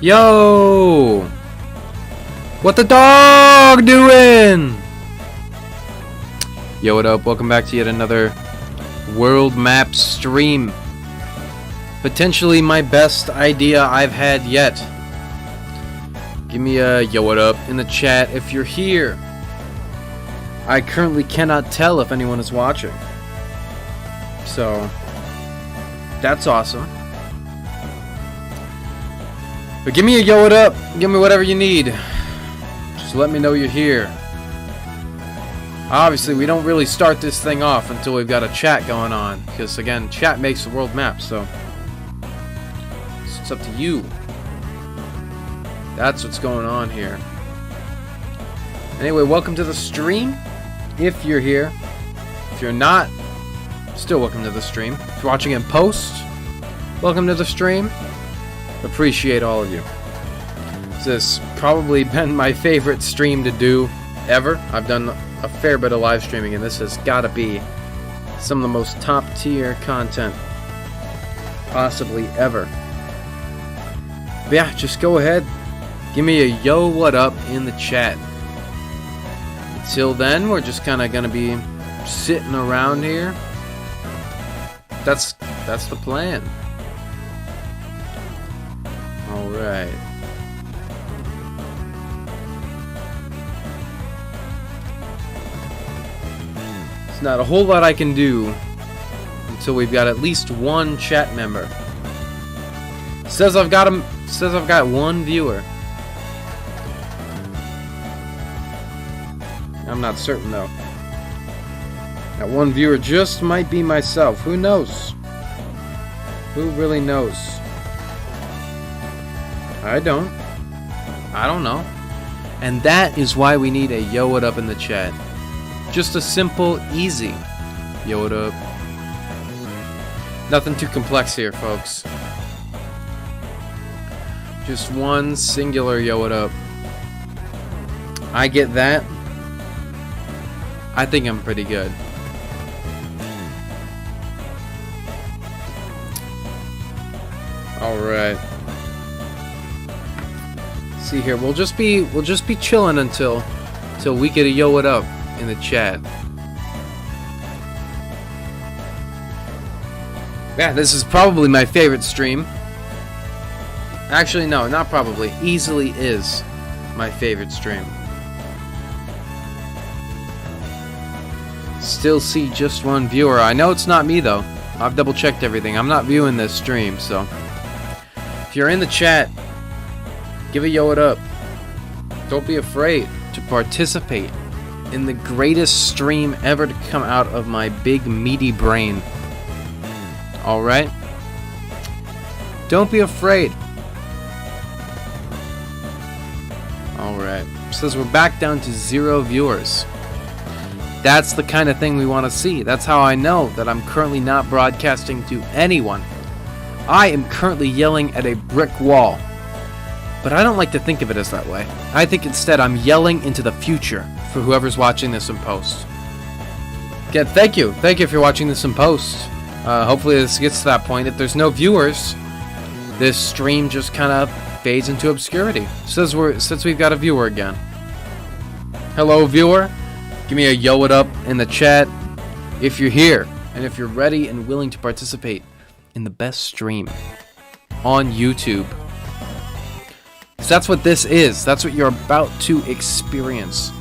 Yo! What the dog doing? Yo, what up? Welcome back to yet another world map stream. Potentially my best idea I've had yet. Give me a yo, what up in the chat if you're here. I currently cannot tell if anyone is watching. So, that's awesome. But give me a yo, what up. Give me whatever you need. Just let me know you're here. Obviously, we don't really start this thing off until we've got a chat going on. Because, again, chat makes the world map, so it's up to you. That's what's going on here. Anyway, welcome to the stream. If you're here. If you're not, still welcome to the stream. If you're watching in post, welcome to the stream. Appreciate all of you. This has probably been my favorite stream to do ever. I've done a fair bit of live streaming, and this has got to be some of the most top tier content possibly ever. But yeah, just go ahead, give me a yo, what up in the chat. Until then, we're just kind of gonna be sitting around here. That's the plan. All right. There's not a whole lot I can do until we've got at least one chat member. Says I've got one viewer. I'm not certain though. That one viewer just might be myself. Who knows? Who really knows? I don't know. And that is why we need a yo, what up in the chat. Just a simple, easy yo, what up. Nothing too complex here, folks. Just one singular yo, what up. I get that. I think I'm pretty good. All right. See here, we'll just be chilling until we get a yo, what up in the chat. Yeah, this is probably my favorite stream. Actually, no, not probably. Easily is my favorite stream. Still see just one viewer. I know it's not me though. I've double checked everything. I'm not viewing this stream, so if you're in the chat, give a yo, what up. Don't be afraid to participate in the greatest stream ever to come out of my big meaty brain. Alright? Don't be afraid. Alright. Says we're back down to 0 viewers. That's the kind of thing we want to see. That's how I know that I'm currently not broadcasting to anyone. I am currently yelling at a brick wall. But I don't like to think of it as that way. I think instead I'm yelling into the future for whoever's watching this in post. Again, thank you. Thank you if you're watching this in post. Hopefully this gets to that point. If there's no viewers, this stream just kind of fades into obscurity. Since we've got a viewer again. Hello, viewer. Give me a yo, what up in the chat if you're here. And if you're ready and willing to participate in the best stream on YouTube. So that's what this is. That's what you're about to experience.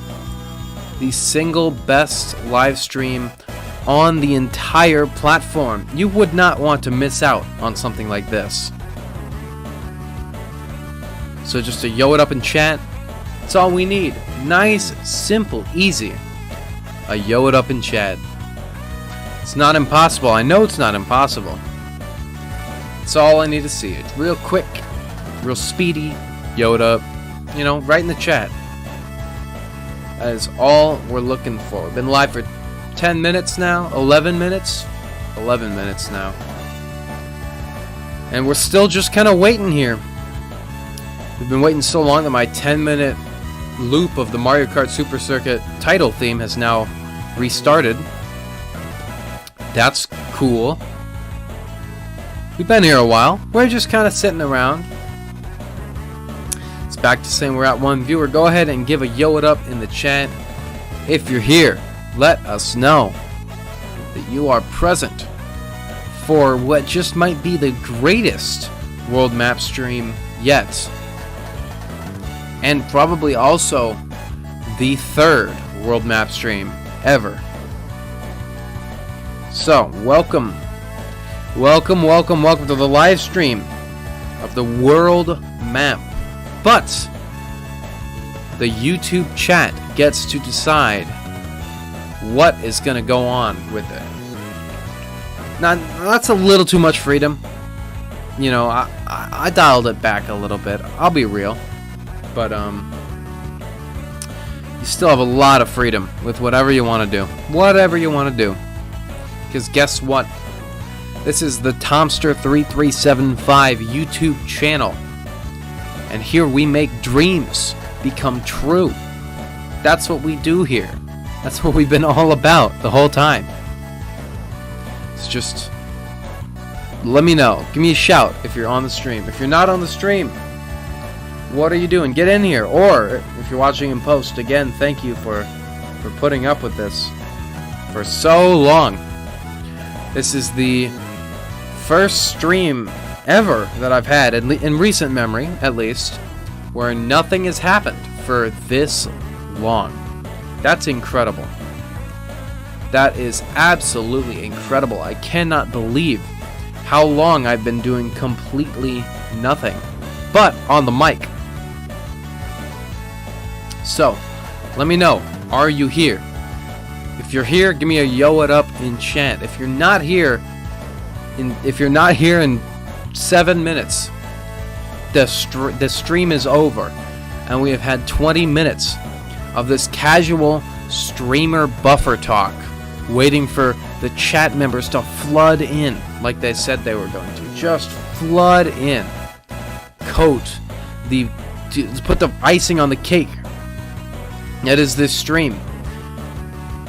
The single best live stream on the entire platform. You would not want to miss out on something like this. So just a yo, it up in chat. That's all we need. Nice, simple, easy. A yo, it up in chat. It's not impossible. I know it's not impossible. It's all I need to see. It's real quick, real speedy. Yo, it up. You know, right in the chat. That is all we're looking for. We've been live for 10 minutes now. 11 minutes. 11 minutes now. And we're still just kind of waiting here. We've been waiting so long that my 10-minute loop of the Mario Kart Super Circuit title theme has now restarted. That's cool. We've been here a while. We're just kind of sitting around. back to saying we're at 1 viewer. Go ahead and give a yo it up in the chat. If you're here, let us know that you are present for what just might be the greatest world map stream yet. And probably also the 3rd world map stream ever. So, welcome to the live stream of the world map. But the YouTube chat gets to decide what is going to go on with it. Now, that's a little too much freedom. You know, I dialed it back a little bit. I'll be real. But, you still have a lot of freedom with whatever you want to do. Whatever you want to do. Because guess what? This is the Tomster3375 YouTube channel. And here we make dreams become true. That's what we do here. That's what we've been all about the whole time. It's just, let me know. Give me a shout if you're on the stream. If you're not on the stream, what are you doing? Get in here. Or if you're watching in post, again, thank you for putting up with this for so long. This is the first stream ever that I've had, in recent memory at least, where nothing has happened for this long. That's incredible. That is absolutely incredible. I cannot believe how long I've been doing completely nothing but on the mic. So, let me know, are you here? If you're here, give me a yo it up in chat. If you're not here in 7 minutes, the stream is over, and we have had 20 minutes of this casual streamer buffer talk, waiting for the chat members to flood in like they said they were going to. Just flood in. Put the icing on the cake. That is this stream.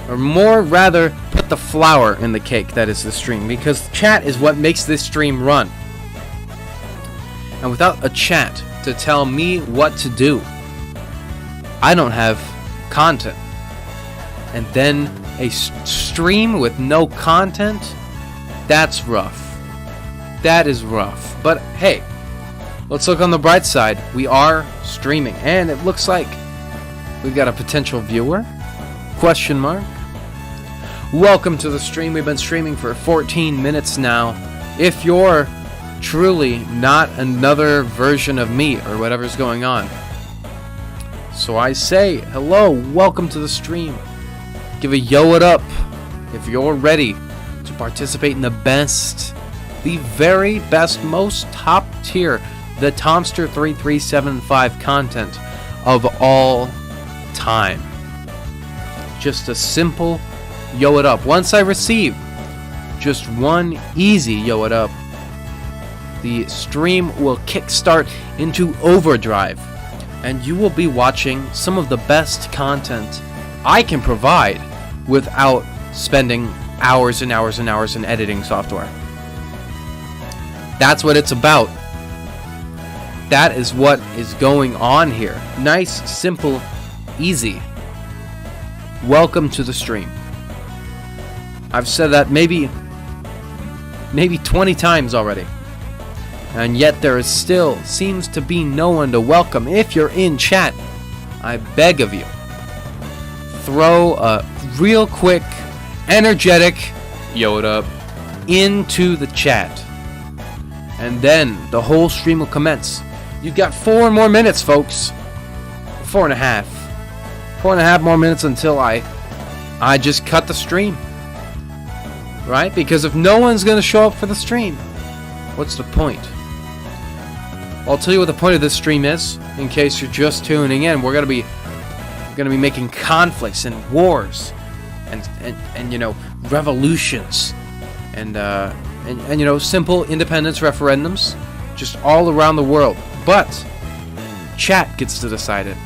Or more rather, put the flour in the cake that is the stream. Because chat is what makes this stream run. And without a chat to tell me what to do, I don't have content. And then a stream with no content, that's rough. That is rough. But hey, let's look on the bright side. We are streaming, and it looks like we've got a potential viewer? Question mark. Welcome to the stream. We've been streaming for 14 minutes now. If you're truly not another version of me or whatever's going on. So I say, hello, welcome to the stream. Give a yo it up if you're ready to participate in the best, the very best, most top tier, the Tomster3375 content of all time. Just a simple yo it up. Once I receive just one easy yo it up, the stream will kickstart into overdrive, and you will be watching some of the best content I can provide without spending hours and hours and hours in editing software. That's what it's about. That is what is going on here. Nice, simple, easy. Welcome to the stream. I've said that maybe 20 times already. And yet there is still seems to be no one to welcome. If you're in chat, I beg of you, throw a real quick, energetic yo it up into the chat. And then the whole stream will commence. You've got 4 more minutes, folks. 4.5. 4.5 more minutes until I just cut the stream. Right? Because if no one's going to show up for the stream, what's the point? I'll tell you what the point of this stream is, in case you're just tuning in. We're gonna be making conflicts and wars, and you know, revolutions, and you know, simple independence referendums, just all around the world. But chat gets to decide it.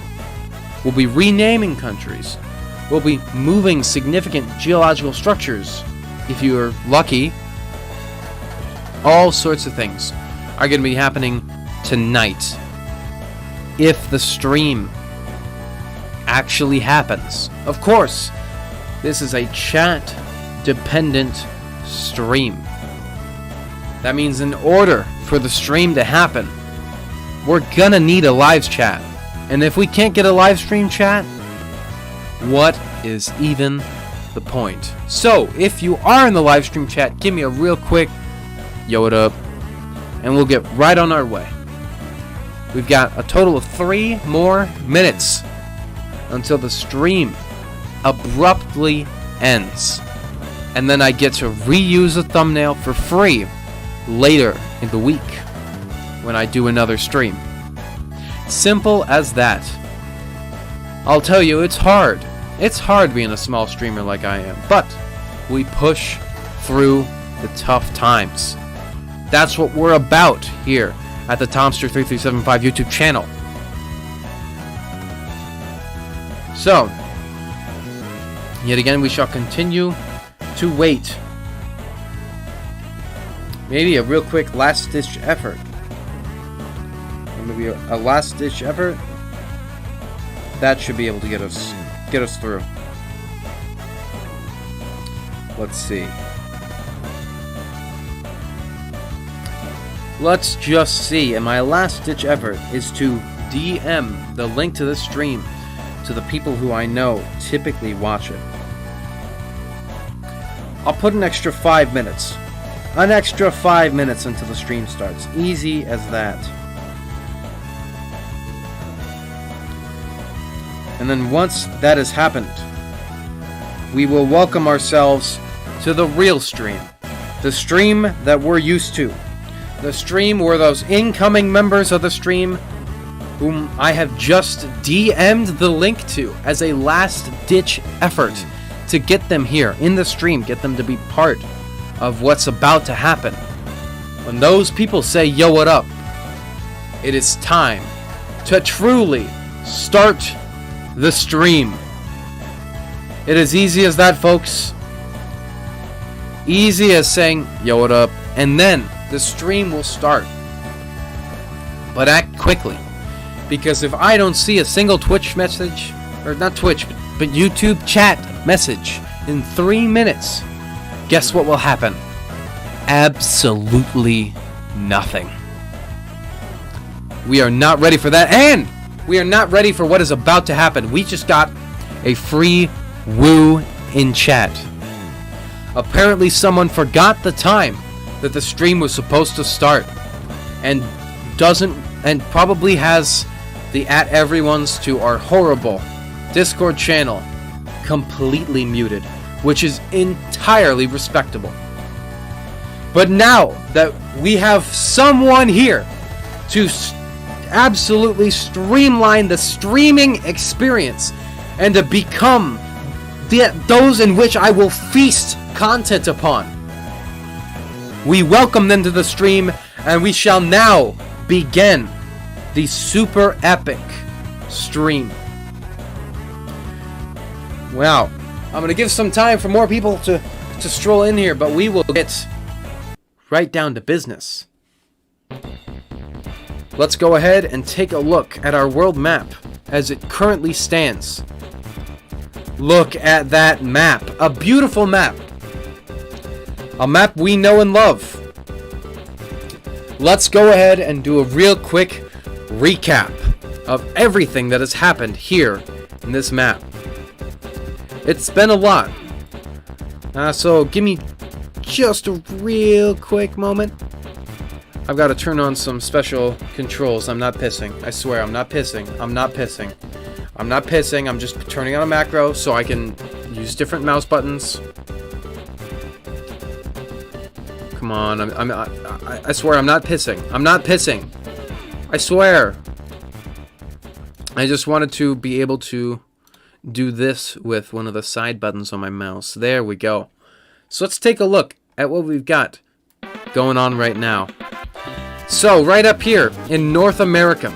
We'll be renaming countries. We'll be moving significant geological structures, if you're lucky. All sorts of things are going to be happening tonight. if the stream actually happens. Of course, this is a chat-dependent stream. That means in order for the stream to happen, we're gonna need a live chat. And if we can't get a live stream chat, what is even the point? So, if you are in the live stream chat, give me a real quick yo, what up, and we'll get right on our way. We've got a total of 3 more minutes until the stream abruptly ends. And then I get to reuse the thumbnail for free later in the week when I do another stream. Simple as that. I'll tell you, it's hard. It's hard being a small streamer like I am, but we push through the tough times. That's what we're about here at the Tomster3375 YouTube channel. So, yet again, we shall continue to wait. Maybe a real quick last-ditch effort. Maybe a last-ditch effort. That should be able to get us through. Let's see. Let's just see. And my last-ditch effort is to DM the link to this stream to the people who I know typically watch it. I'll put an extra 5 minutes. An extra 5 minutes until the stream starts. Easy as that. And then once that has happened, we will welcome ourselves to the real stream. The stream that we're used to. The stream where those incoming members of the stream whom I have just DM'd the link to as a last-ditch effort to get them here in the stream, get them to be part of what's about to happen. When those people say, yo, what up? It is time to truly start the stream. It is easy as that, folks. Easy as saying, yo, what up? And then the stream will start. But act quickly. Because if I don't see a single Twitch message, or not Twitch, but YouTube chat message in 3 minutes, guess what will happen? Absolutely nothing. We are not ready for that, and we are not ready for what is about to happen. We just got a free woo in chat. Apparently someone forgot the time that the stream was supposed to start, and probably has the @everyone's to our horrible Discord channel completely muted, which is entirely respectable. But now that we have someone here to absolutely streamline the streaming experience and to become those in which I will feast content upon, we welcome them to the stream, and we shall now begin the super epic stream. Wow. I'm going to give some time for more people to stroll in here, but we will get right down to business. Let's go ahead and take a look at our world map as it currently stands. Look at that map. A beautiful map. A map we know and love. Let's go ahead and do a real quick recap of everything that has happened here in this map. It's been a lot. So give me just a real quick moment. I've got to turn on some special controls. I'm not pissing. I swear, I'm not pissing. I'm not pissing. I'm not pissing. I'm just turning on a macro so I can use different mouse buttons. Come on. I swear, I'm not pissing. I'm not pissing. I swear. I just wanted to be able to do this with one of the side buttons on my mouse. There we go. So let's take a look at what we've got going on right now. So right up here in North America,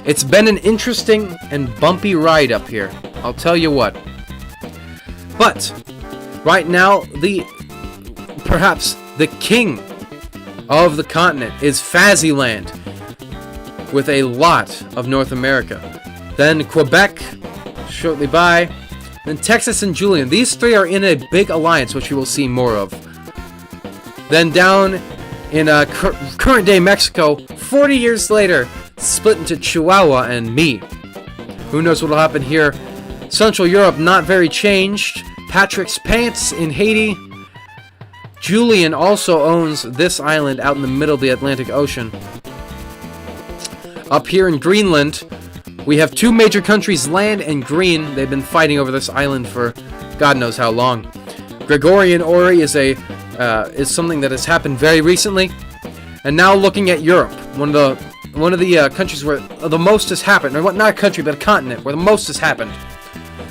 it's been an interesting and bumpy ride up here. I'll tell you what. But right now, perhaps the king of the continent is Faziland. with a lot of North America. Then Quebec, shortly by. Then Texas and Julian. These three are in a big alliance, which we will see more of. Then down in current-day Mexico, 40 years later, split into Chihuahua and me. Who knows what will happen here? Central Europe, not very changed. Patrick's Pants in Haiti. Julian also owns this island out in the middle of the Atlantic Ocean. Up here in Greenland, we have two major countries, land and green. They've been fighting over this island for God knows how long. Gregorian Ori is something that has happened very recently. And now looking at Europe, one of the countries where the most has happened, or not a country but a continent where the most has happened.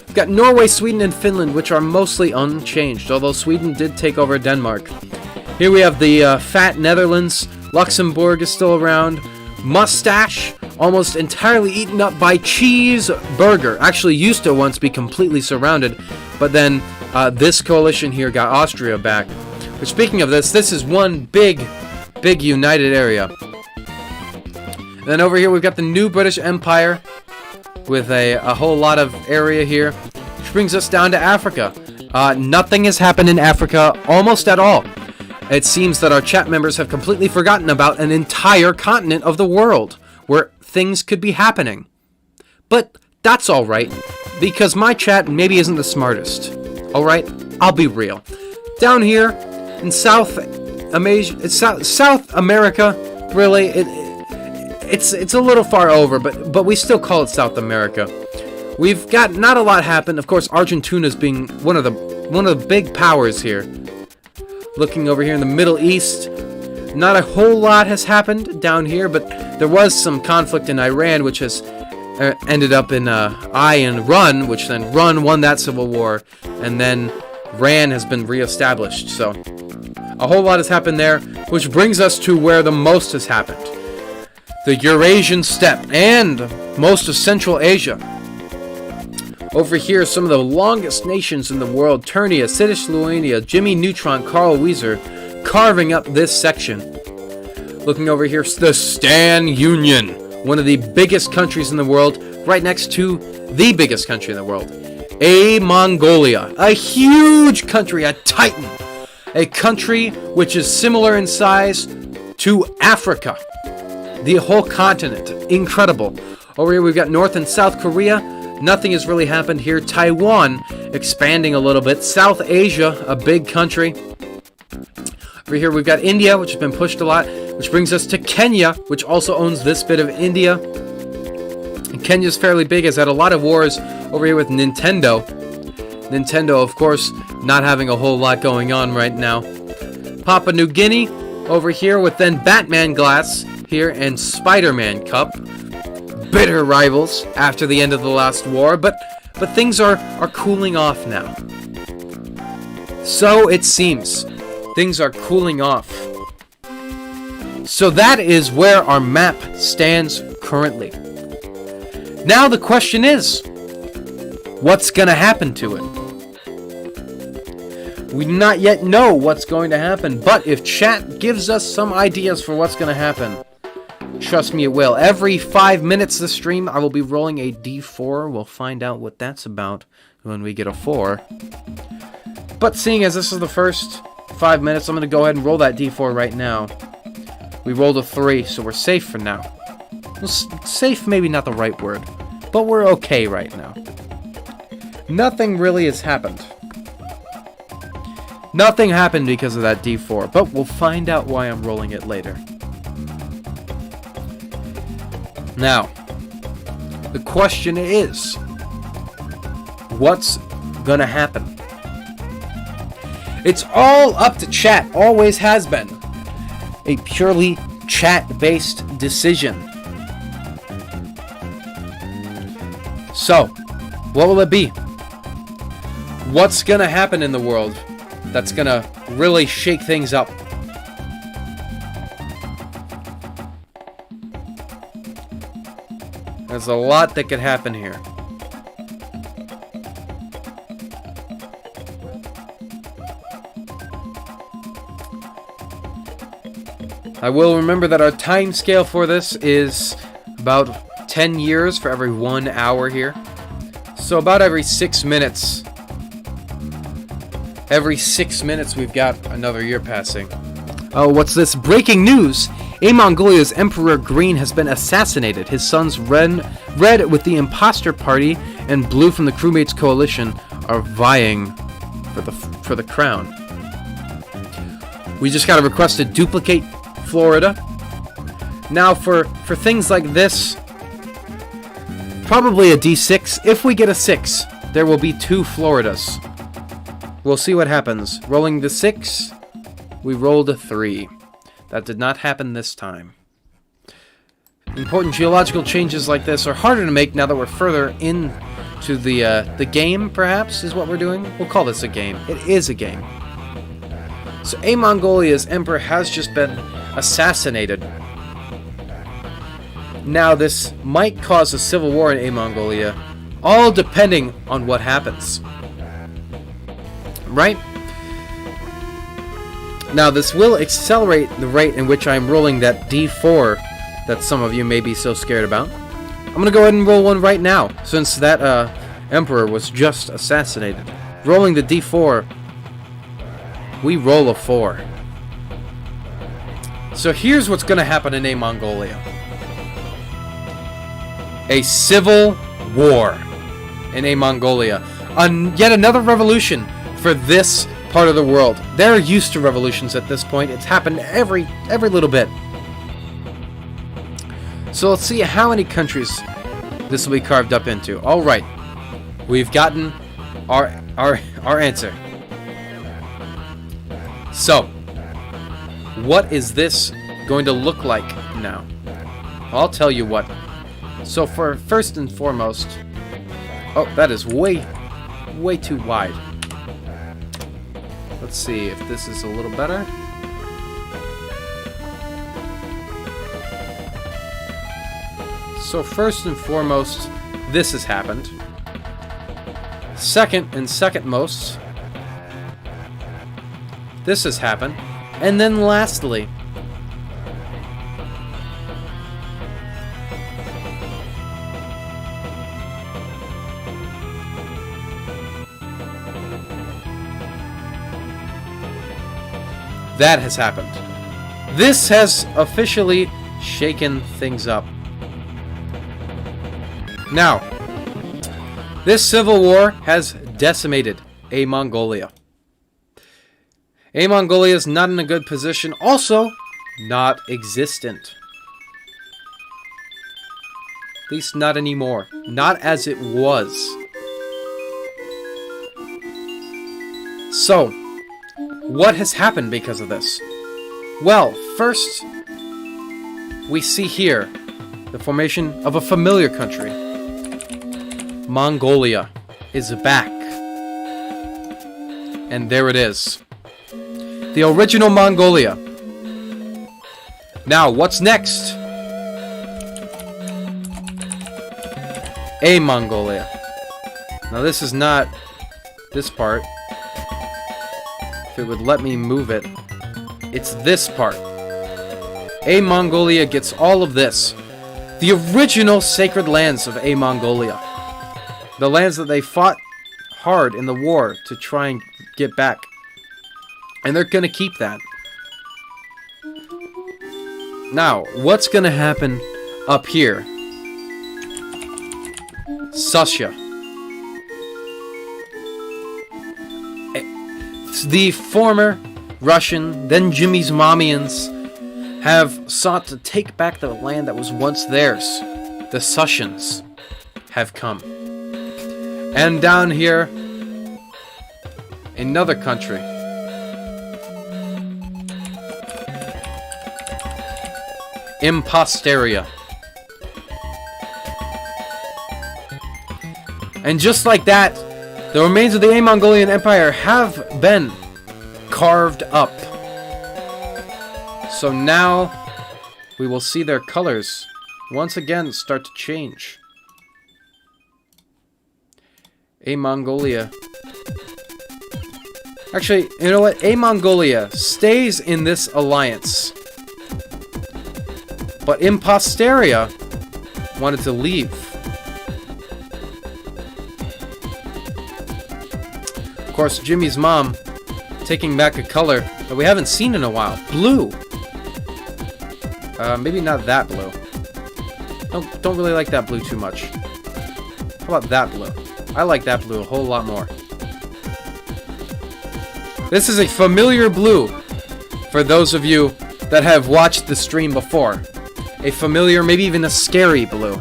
We've got Norway, Sweden, and Finland, which are mostly unchanged, although Sweden did take over Denmark. Here we have the fat Netherlands. Luxembourg is still around. Mustache, almost entirely eaten up by cheeseburger. Actually used to once be completely surrounded, but then this coalition here got Austria back. But speaking of this is one big united area. And then over here we've got the new British Empire with a whole lot of area here, which brings us down to Africa. Nothing has happened in Africa almost at all. It seems that our chat members have completely forgotten about an entire continent of the world where things could be happening. But that's alright, because my chat maybe isn't the smartest. Alright, I'll be real. Down here in South America, really, it's a little far over, but we still call it South America. We've got not a lot happened. Of course, Argentina's being one of the big powers here. Looking over here in the Middle East, not a whole lot has happened down here, but there was some conflict in Iran, which has ended up in and Run, which then Run won that civil war, and then Ran has been reestablished. So a whole lot has happened there, which brings us to where the most has happened. The Eurasian steppe and most of Central Asia. Over here, some of the longest nations in the world, Turnia, Lithuania, Jimmy Neutron, Carl Weiser, carving up this section. Looking over here, the Stan Union, one of the biggest countries in the world, right next to the biggest country in the world, Mongolia, a huge country, a titan, a country which is similar in size to Africa, the whole continent, incredible. Over here we've got North and South Korea. Nothing has really happened here. Taiwan expanding a little bit. South Asia, a big country. Over here we've got India, which has been pushed a lot, which brings us to Kenya, which also owns this bit of India. And Kenya's fairly big, has had a lot of wars over here with Nintendo. Nintendo, of course, not having a whole lot going on right now. Papua New Guinea over here with then Batman Glass here and Spider-Man Cup. Bitter rivals after the end of the last war, but things are cooling off now. So it seems. Things are cooling off. So that is where our map stands currently. Now the question is, what's going to happen to it? We do not yet know what's going to happen, but if chat gives us some ideas for what's going to happen, trust me, it will. Every 5 minutes this stream, I will be rolling a D4. We'll find out what that's about when we get a 4. But seeing as this is the first 5 minutes, I'm going to go ahead and roll that D4 right now. We rolled a 3, so we're safe for now. Well, safe, maybe not the right word, but we're okay right now. Nothing really has happened. Nothing happened because of that D4, but we'll find out why I'm rolling it later. Now, the question is, what's gonna happen? It's all up to chat, always has been. A purely chat-based decision. So, what will it be? What's gonna happen in the world that's gonna really shake things up? There's a lot that could happen here. I will remember that our time scale for this is About 10 years for every 1 hour here. So about every 6 minutes. Every 6 minutes we've got another year passing. Oh, what's this? Breaking news! Mongolia's Emperor Green has been assassinated. His sons Red with the Imposter Party and Blue from the Crewmates Coalition are vying for the crown. We just got a request to duplicate Florida. Now for things like this, probably a D6. If we get a 6, there will be 2 Floridas. We'll see what happens. Rolling the 6, we rolled a 3. That did not happen this time. Important geological changes like this are harder to make now that we're further into the game, perhaps, is what we're doing. We'll call this a game. It is a game. So Mongolia's emperor has just been assassinated. Now this might cause a civil war in Mongolia, all depending on what happens. Right? Now this will accelerate the rate in which I'm rolling that D4 that some of you may be so scared about. I'm going to go ahead and roll one right now, since that emperor was just assassinated. Rolling the D4, we roll a 4. So here's what's going to happen in Mongolia. A civil war in Mongolia. Yet another revolution for this part of the world. They're used to revolutions at this point. It's happened every little bit. So let's see how many countries this will be carved up into. All right, we've gotten our answer. So, what is this going to look like now? I'll tell you what. So for first and foremost, oh, that is way too wide. Let's see if this is a little better. So first and foremost, this has happened. Second and second most, this has happened. And then lastly, that has happened. This has officially shaken things up. Now, this civil war has decimated Mongolia. Mongolia is not in a good position. Also, not existent. At least not anymore. Not as it was. So, what has happened because of this? Well, first, we see here the formation of a familiar country. Mongolia is back. And there it is. The original Mongolia. Now, what's next? Mongolia. Now, this is not this part. If it would let me move it, it's this part. Mongolia gets all of this. The original sacred lands of Mongolia. The lands that they fought hard in the war to try and get back. And they're going to keep that. Now, what's going to happen up here? Sussia. The former Russian, then Jimmy's Momians, have sought to take back the land that was once theirs. The Sussians have come. And down here, another country. Imposteria. And just like that, the remains of the Mongolian Empire have been carved up. So now we will see their colors once again start to change. Mongolia. Actually, you know what? Mongolia stays in this alliance. But Imposteria wanted to leave. Of course, Jimmy's mom taking back a color that we haven't seen in a while. Blue. Maybe not that blue. Don't really like that blue too much. How about that blue? I like that blue a whole lot more. This is a familiar blue for those of you that have watched the stream before. A familiar, maybe even a scary blue.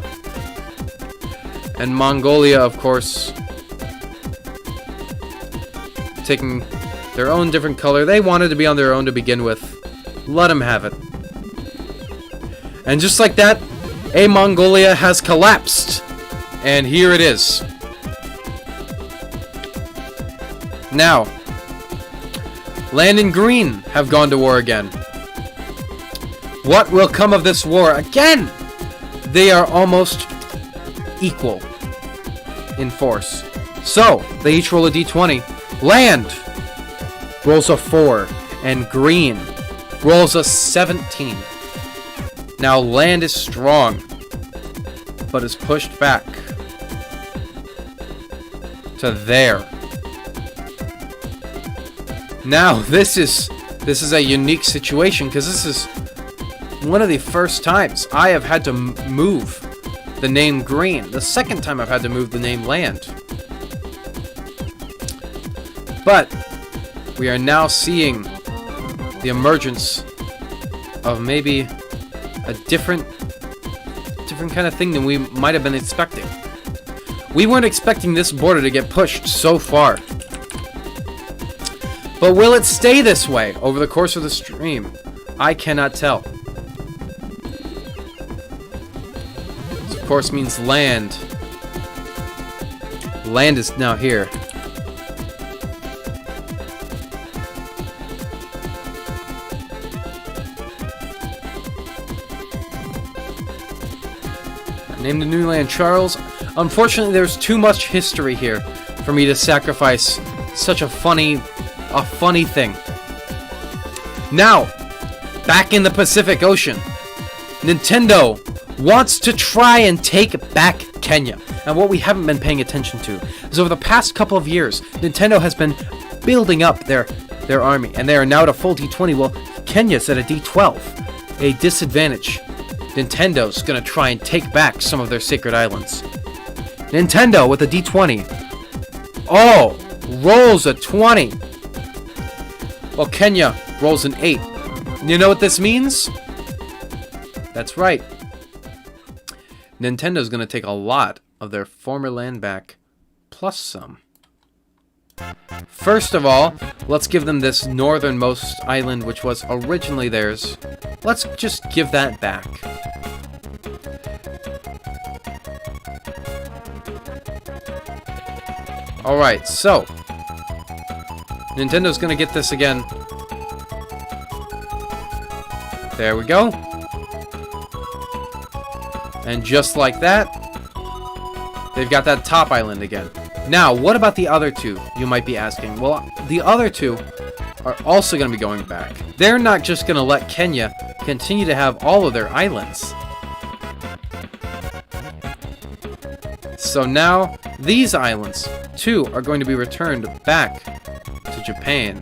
And Mongolia, of course, taking their own different color. They wanted to be on their own to begin with. Let them have it. And just like that, a Mongolia has collapsed. And here it is. Now, Land and Green have gone to war again. What will come of this war again? They are almost equal in force. So, they each roll a d20. Land rolls a 4, and Green rolls a 17. Now, Land is strong, but is pushed back to there. Now, this is a unique situation, because this is one of the first times I have had to move the name Green. The second time I've had to move the name Land. But we are now seeing the emergence of maybe a different kind of thing than we might have been expecting. We weren't expecting this border to get pushed so far. But will it stay this way over the course of the stream? I cannot tell. This, of course, means Land. Land is now here. Named the new land Charles. Unfortunately, there's too much history here for me to sacrifice such a funny thing. Now, back in the Pacific Ocean, Nintendo wants to try and take back Kenya. And what we haven't been paying attention to is over the past couple of years, Nintendo has been building up their army, and they are now at a full D20. Well, Kenya's at a D12, a disadvantage. Nintendo's gonna try and take back some of their sacred islands. Nintendo with a D20. Oh, rolls a 20. Well, Kenya rolls an 8. You know what this means? That's right. Nintendo's gonna take a lot of their former land back, plus some. First of all, let's give them this northernmost island, which was originally theirs. Let's just give that back. Alright, so Nintendo's gonna get this again. There we go. And just like that, they've got that top island again. Now, what about the other two, you might be asking? Well, the other two are also going to be going back. They're not just going to let Kenya continue to have all of their islands. So now, these islands, too, are going to be returned back to Japan.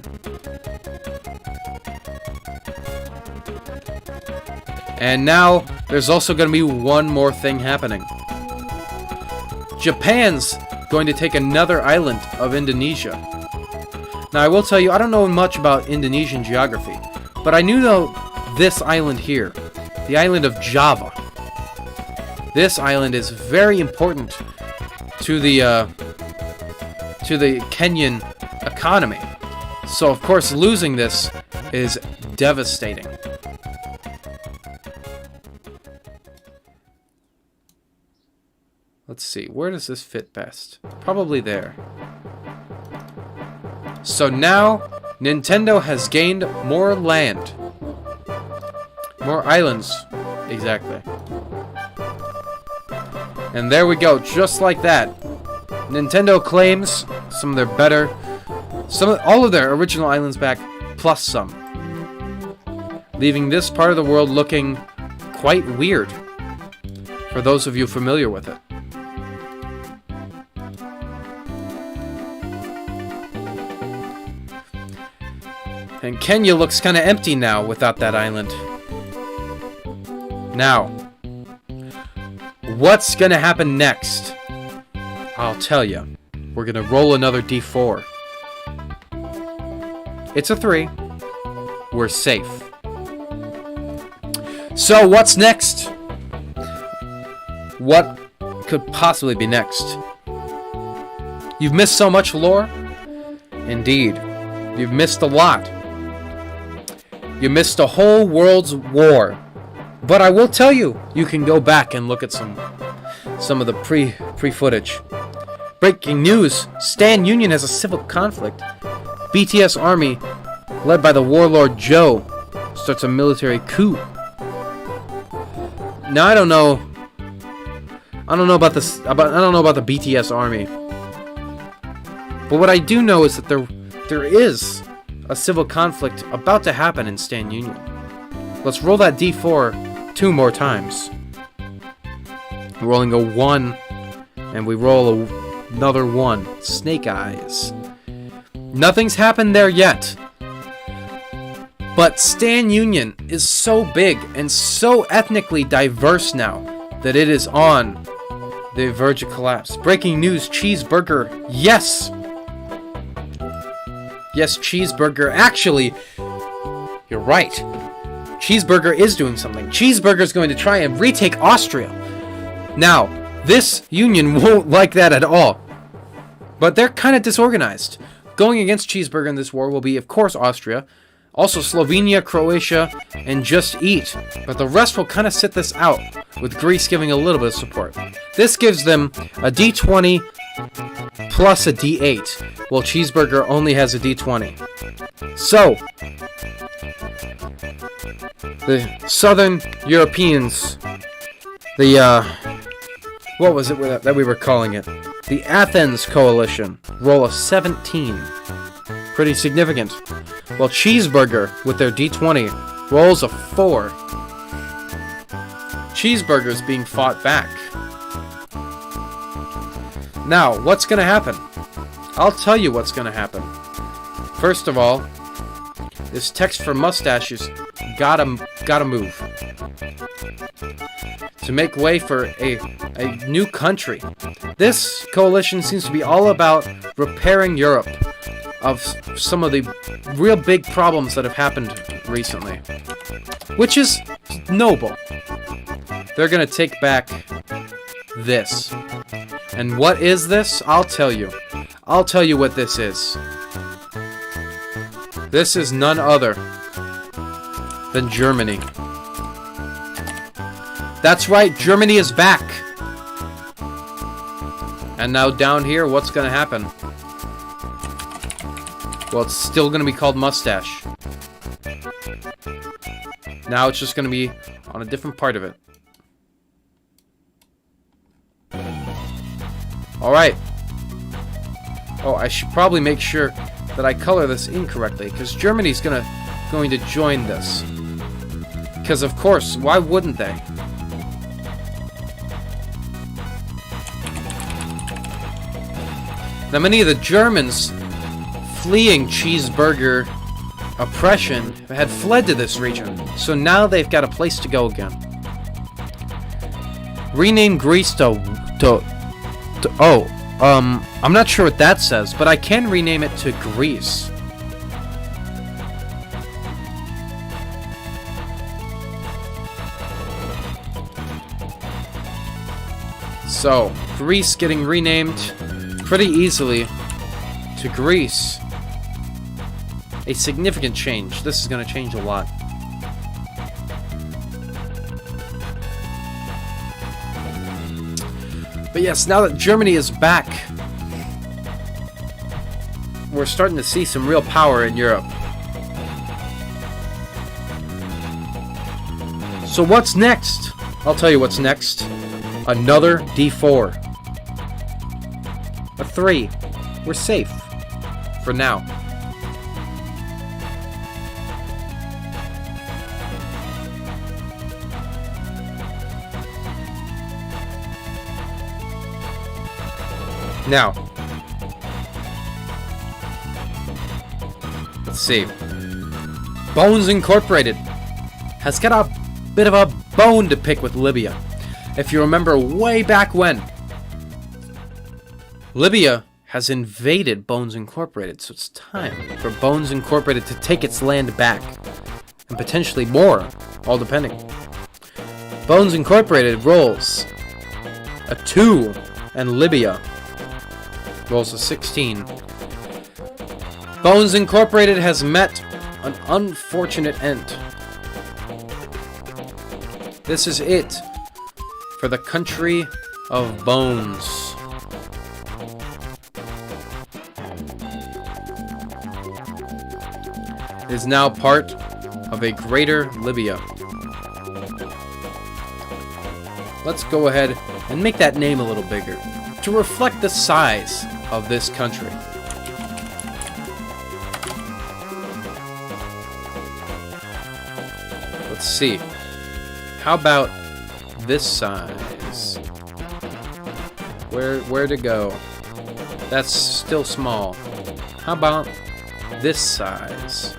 And now, there's also going to be one more thing happening. Japan's going to take another island of Indonesia. Now, I will tell you, I don't know much about Indonesian geography, but I know this island here, the island of Java. This island is very important to the Kenyan economy. So, of course, losing this is devastating. Let's see, where does this fit best? Probably there. So now, Nintendo has gained more land. More islands, exactly. And there we go, just like that. Nintendo claims some of their better, all of their original islands back, plus some. Leaving this part of the world looking quite weird. for those of you familiar with it. And Kenya looks kind of empty now without that island. Now, what's going to happen next? I'll tell you. We're going to roll another d4. It's a 3. We're safe. So, what's next? What could possibly be next? You've missed so much lore? Indeed. You've missed a lot. You missed a whole world's war. But I will tell you, you can go back and look at some of the pre-footage. Breaking news, Stan Union has a civil conflict. BTS army, led by the warlord Joe, starts a military coup. Now I don't know about this. I don't know about the BTS army. But what I do know is that there is a civil conflict about to happen in Stan Union. Let's roll that d4 2 more times. We're rolling a 1, and we roll another 1. Snake eyes. Nothing's happened there yet. But Stan Union is so big and so ethnically diverse now that it is on the verge of collapse. Breaking news, Cheeseburger. Yes! Yes, Cheeseburger. Actually, you're right. Cheeseburger is doing something. Cheeseburger is going to try and retake Austria. Now, this union won't like that at all. But they're kind of disorganized. Going against Cheeseburger in this war will be, of course, Austria. Also Slovenia, Croatia, and Just Eat. But the rest will kind of sit this out, with Greece giving a little bit of support. This gives them a d20 plus a d8, while Cheeseburger only has a d20. So, the Southern Europeans, what was it that we were calling it? The Athens Coalition, roll a 17. Pretty significant. While Cheeseburger, with their d20, rolls a 4. Cheeseburger's being fought back. Now, what's going to happen? I'll tell you what's going to happen. First of all, this text for mustaches gotta move. To make way for a new country. This coalition seems to be all about repairing Europe of some of the real big problems that have happened recently. Which is noble. They're gonna take back this. And what is this? I'll tell you. I'll tell you what this is. This is none other than Germany. That's right, Germany is back. And now down here, what's going to happen? Well, it's still going to be called mustache. Now it's just going to be on a different part of it. Alright. Oh, I should probably make sure that I color this incorrectly, because Germany's going to join this. Because of course, why wouldn't they? Now many of the Germans fleeing Cheeseburger oppression had fled to this region, so now they've got a place to go again. Rename Greece I'm not sure what that says, but I can rename it to Greece. So, Greece getting renamed pretty easily to Greece. A significant change. This is going to change a lot. But yes, now that Germany is back, we're starting to see some real power in Europe. So what's next? I'll tell you what's next. Another D4. A 3. We're safe. For now. Now, let's see. Bones Incorporated has got a bit of a bone to pick with Libya. If you remember way back when, Libya has invaded Bones Incorporated, so it's time for Bones Incorporated to take its land back, and potentially more, all depending. Bones Incorporated rolls a 2, and Libya rolls a 16. Bones Incorporated has met an unfortunate end. This is it for the country of Bones. It is now part of a greater Libya. Let's go ahead and make that name a little bigger to reflect the size of this country. Let's see. How about this size? Where to go? That's still small. How about this size?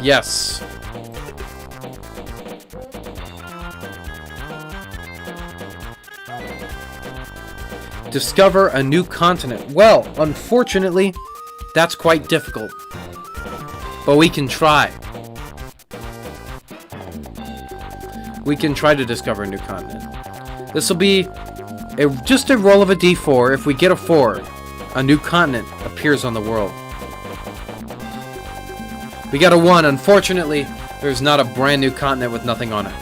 Yes. Discover a new continent. Well, unfortunately, that's quite difficult. But we can try. We can try to discover a new continent. This will be just a roll of a d4. If we get a 4, a new continent appears on the world. We got a 1. Unfortunately, there's not a brand new continent with nothing on it.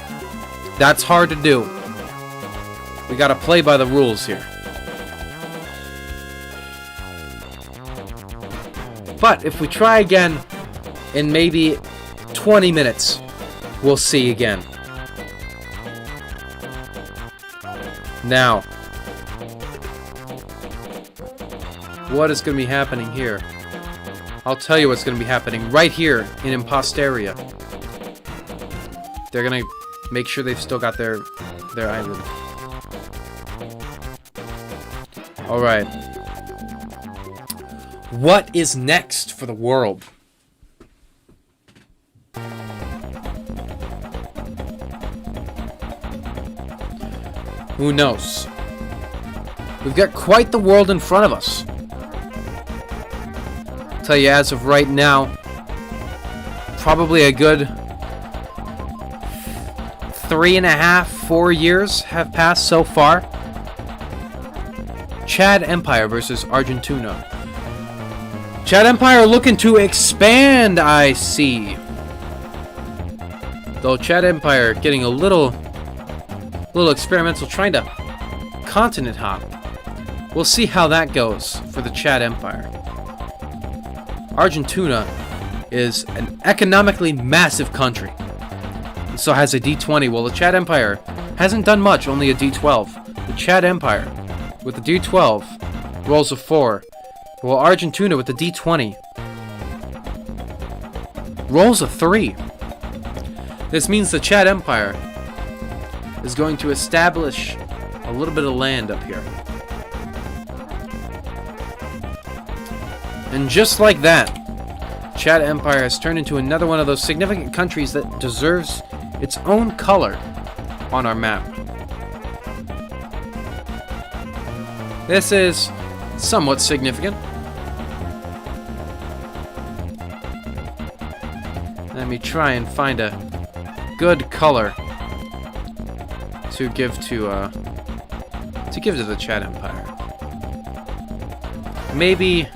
That's hard to do. We gotta play by the rules here. But if we try again in maybe 20 minutes, we'll see again. Now, what is going to be happening here? I'll tell you what's going to be happening right here in Imposteria. They're going to make sure they've still got their island. Alright. What is next for the world? Who knows? We've got quite the world in front of us. I'll tell you, as of right now, probably a good 3.5, 4 years have passed so far. Chad Empire versus Argentina. Chad Empire looking to expand, I see. Though Chad Empire getting a little experimental, trying to continent hop. We'll see how that goes for the Chad Empire. Argentina is an economically massive country, and so has a D20. Well, the Chad Empire hasn't done much, only a D12. The Chad Empire with the D12 rolls a 4. Well, Argentina with the D20 rolls a 3. This means the Chad Empire is going to establish a little bit of land up here. And just like that, Chad Empire has turned into another one of those significant countries that deserves its own color on our map. This is somewhat significant. Let me try and find a good color to give to the Chad Empire. Maybe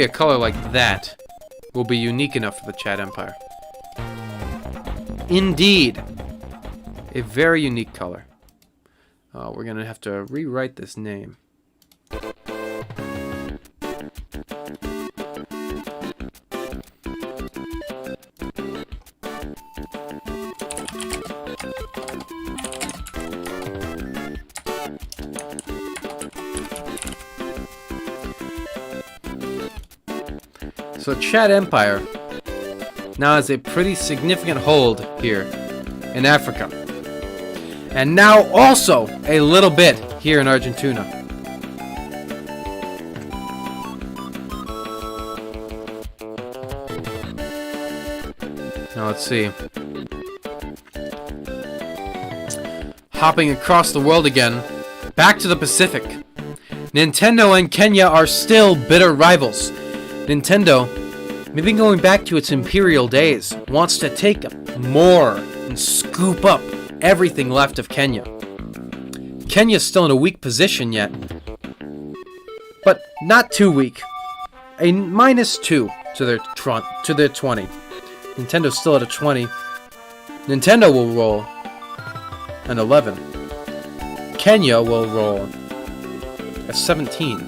a color like that will be unique enough for the Chad Empire. Indeed, a very unique color. We're gonna have to rewrite this name. So Chad Empire now has a pretty significant hold here in Africa. And now also a little bit here in Argentina. Now let's see. Hopping across the world again, back to the Pacific. Nintendo and Kenya are still bitter rivals. Nintendo, maybe going back to its imperial days, wants to take more and scoop up everything left of Kenya. Kenya's still in a weak position yet, but not too weak. A -2 to their 20. Nintendo's still at a 20. Nintendo will roll an 11. Kenya will roll a 17.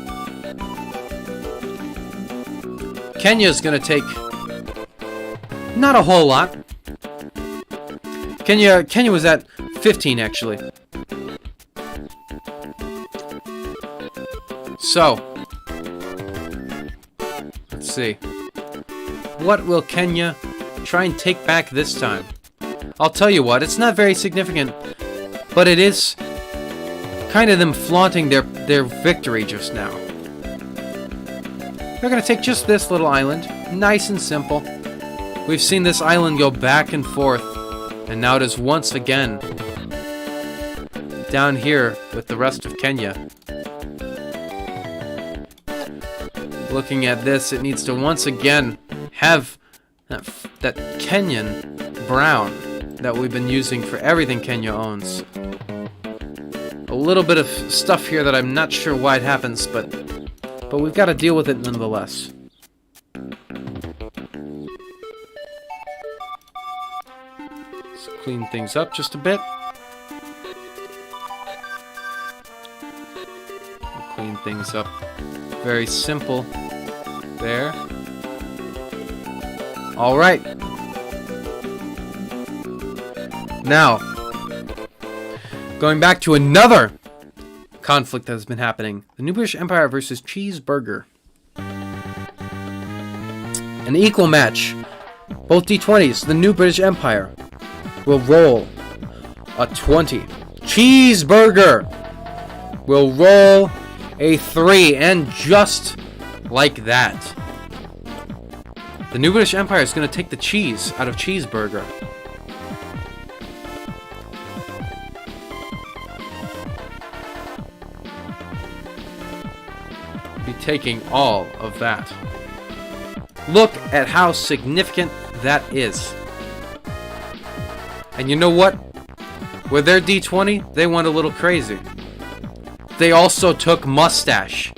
Kenya's gonna take not a whole lot. Kenya was at 15 actually. So, let's see. What will Kenya try and take back this time? I'll tell you what, it's not very significant, but it is kind of them flaunting their victory just now. They're going to take just this little island, nice and simple. We've seen this island go back and forth, and now it is once again down here with the rest of Kenya. Looking at this, it needs to once again have that Kenyan brown that we've been using for everything Kenya owns. A little bit of stuff here that I'm not sure why it happens, but we've got to deal with it nonetheless. Let's clean things up just a bit. Clean things up. Very simple. There. All right. Now, going back to another conflict that has been happening. The New British Empire versus Cheeseburger. An equal match. Both D20s. The New British Empire will roll a 20. Cheeseburger will roll a 3. And just like that, the New British Empire is going to take the cheese out of Cheeseburger. Be taking all of that. Look at how significant that is. And you know what? With their D20, they went a little crazy. They also took Mustache.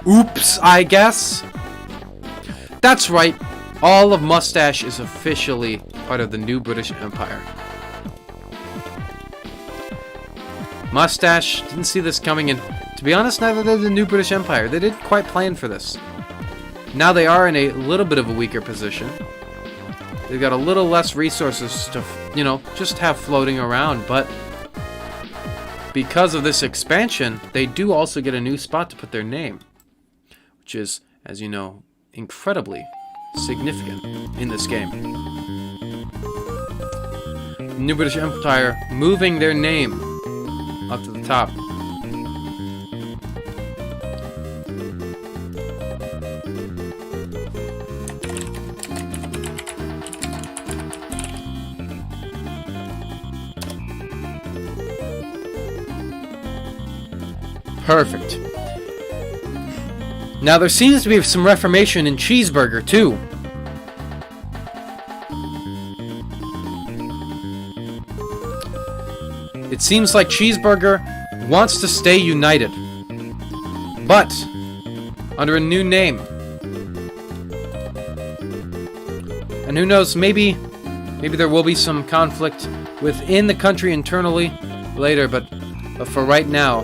Oops, I guess. That's right. All of Mustache is officially part of the New British Empire. Mustache didn't see this coming, and to be honest, neither did the New British Empire. They didn't quite plan for this. Now they are in a little bit of a weaker position. They've got a little less resources to, just have floating around, but because of this expansion, they do also get a new spot to put their name, which is, as you know, incredibly significant in this game. The New British Empire moving their name up to the top. Perfect. Now there seems to be some reformation in Cheeseburger too. It seems like Cheeseburger wants to stay united, but under a new name. And who knows, maybe there will be some conflict within the country internally later, but for right now,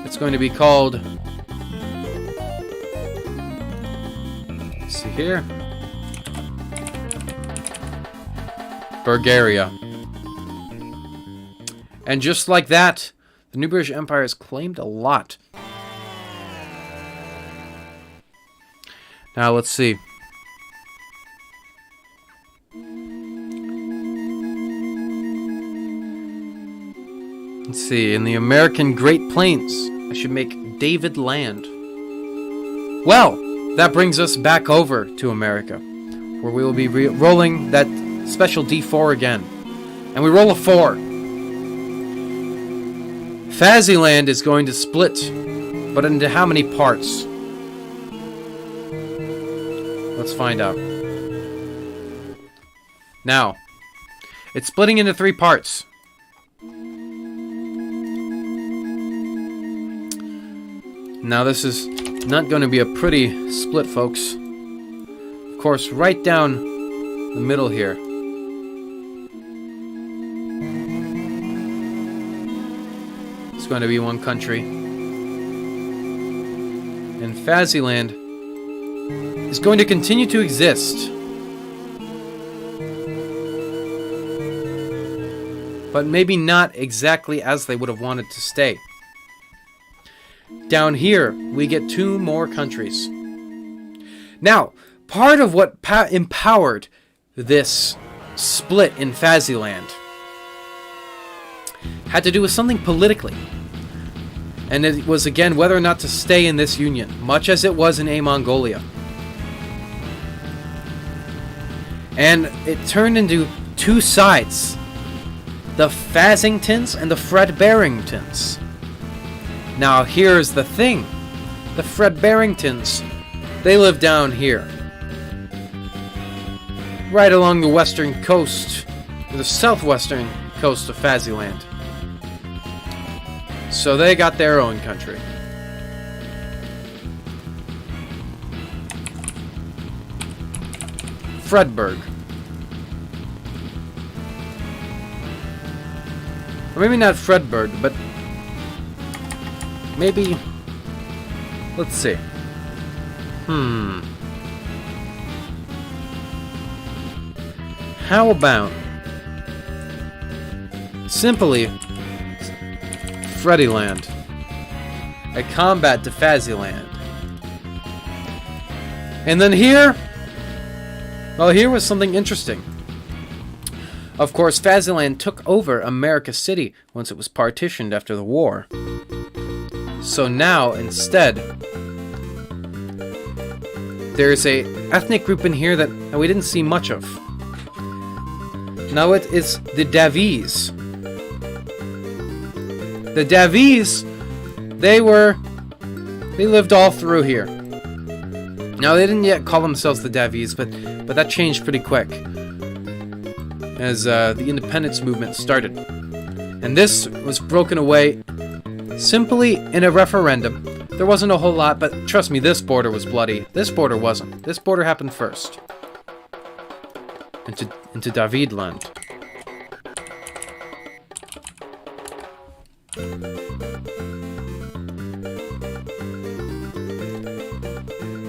it's going to be called, let's see here, Bulgaria. And just like that, the New British Empire has claimed a lot. Now let's see. Let's see, in the American Great Plains, I should make David Land. Well, that brings us back over to America, where we will be rolling that special D4 again. And we roll a 4. Faziland is going to split, but into how many parts? Let's find out. Now, it's splitting into 3 parts. Now this is not going to be a pretty split, folks. Of course, right down the middle here. It's going to be one country. And Faziland is going to continue to exist. But maybe not exactly as they would have wanted to stay. Down here, we get 2 more countries. Now, part of what empowered this split in Faziland had to do with something politically. And it was, again, whether or not to stay in this union, much as it was in Mongolia. And it turned into 2 sides. The Fazingtons and the Fredberingtons. Now, here's the thing. The Fredberingtons, they live down here. Right along the western coast, or the southwestern coast of Faziland. So they got their own country. Fredberg. Or maybe not Fredberg, but maybe, let's see. How about simply Freddyland, a combat to Faziland. And then here, well, here was something interesting. Of course, Faziland took over America City once it was partitioned after the war. So now, instead, there's a ethnic group in here that we didn't see much of. Now it is the Davies. The Davies, they lived all through here. Now they didn't yet call themselves the Davies, but that changed pretty quick as the independence movement started. And this was broken away simply in a referendum. There wasn't a whole lot, but trust me, this border was bloody. This border wasn't. This border happened first. Into Davidland.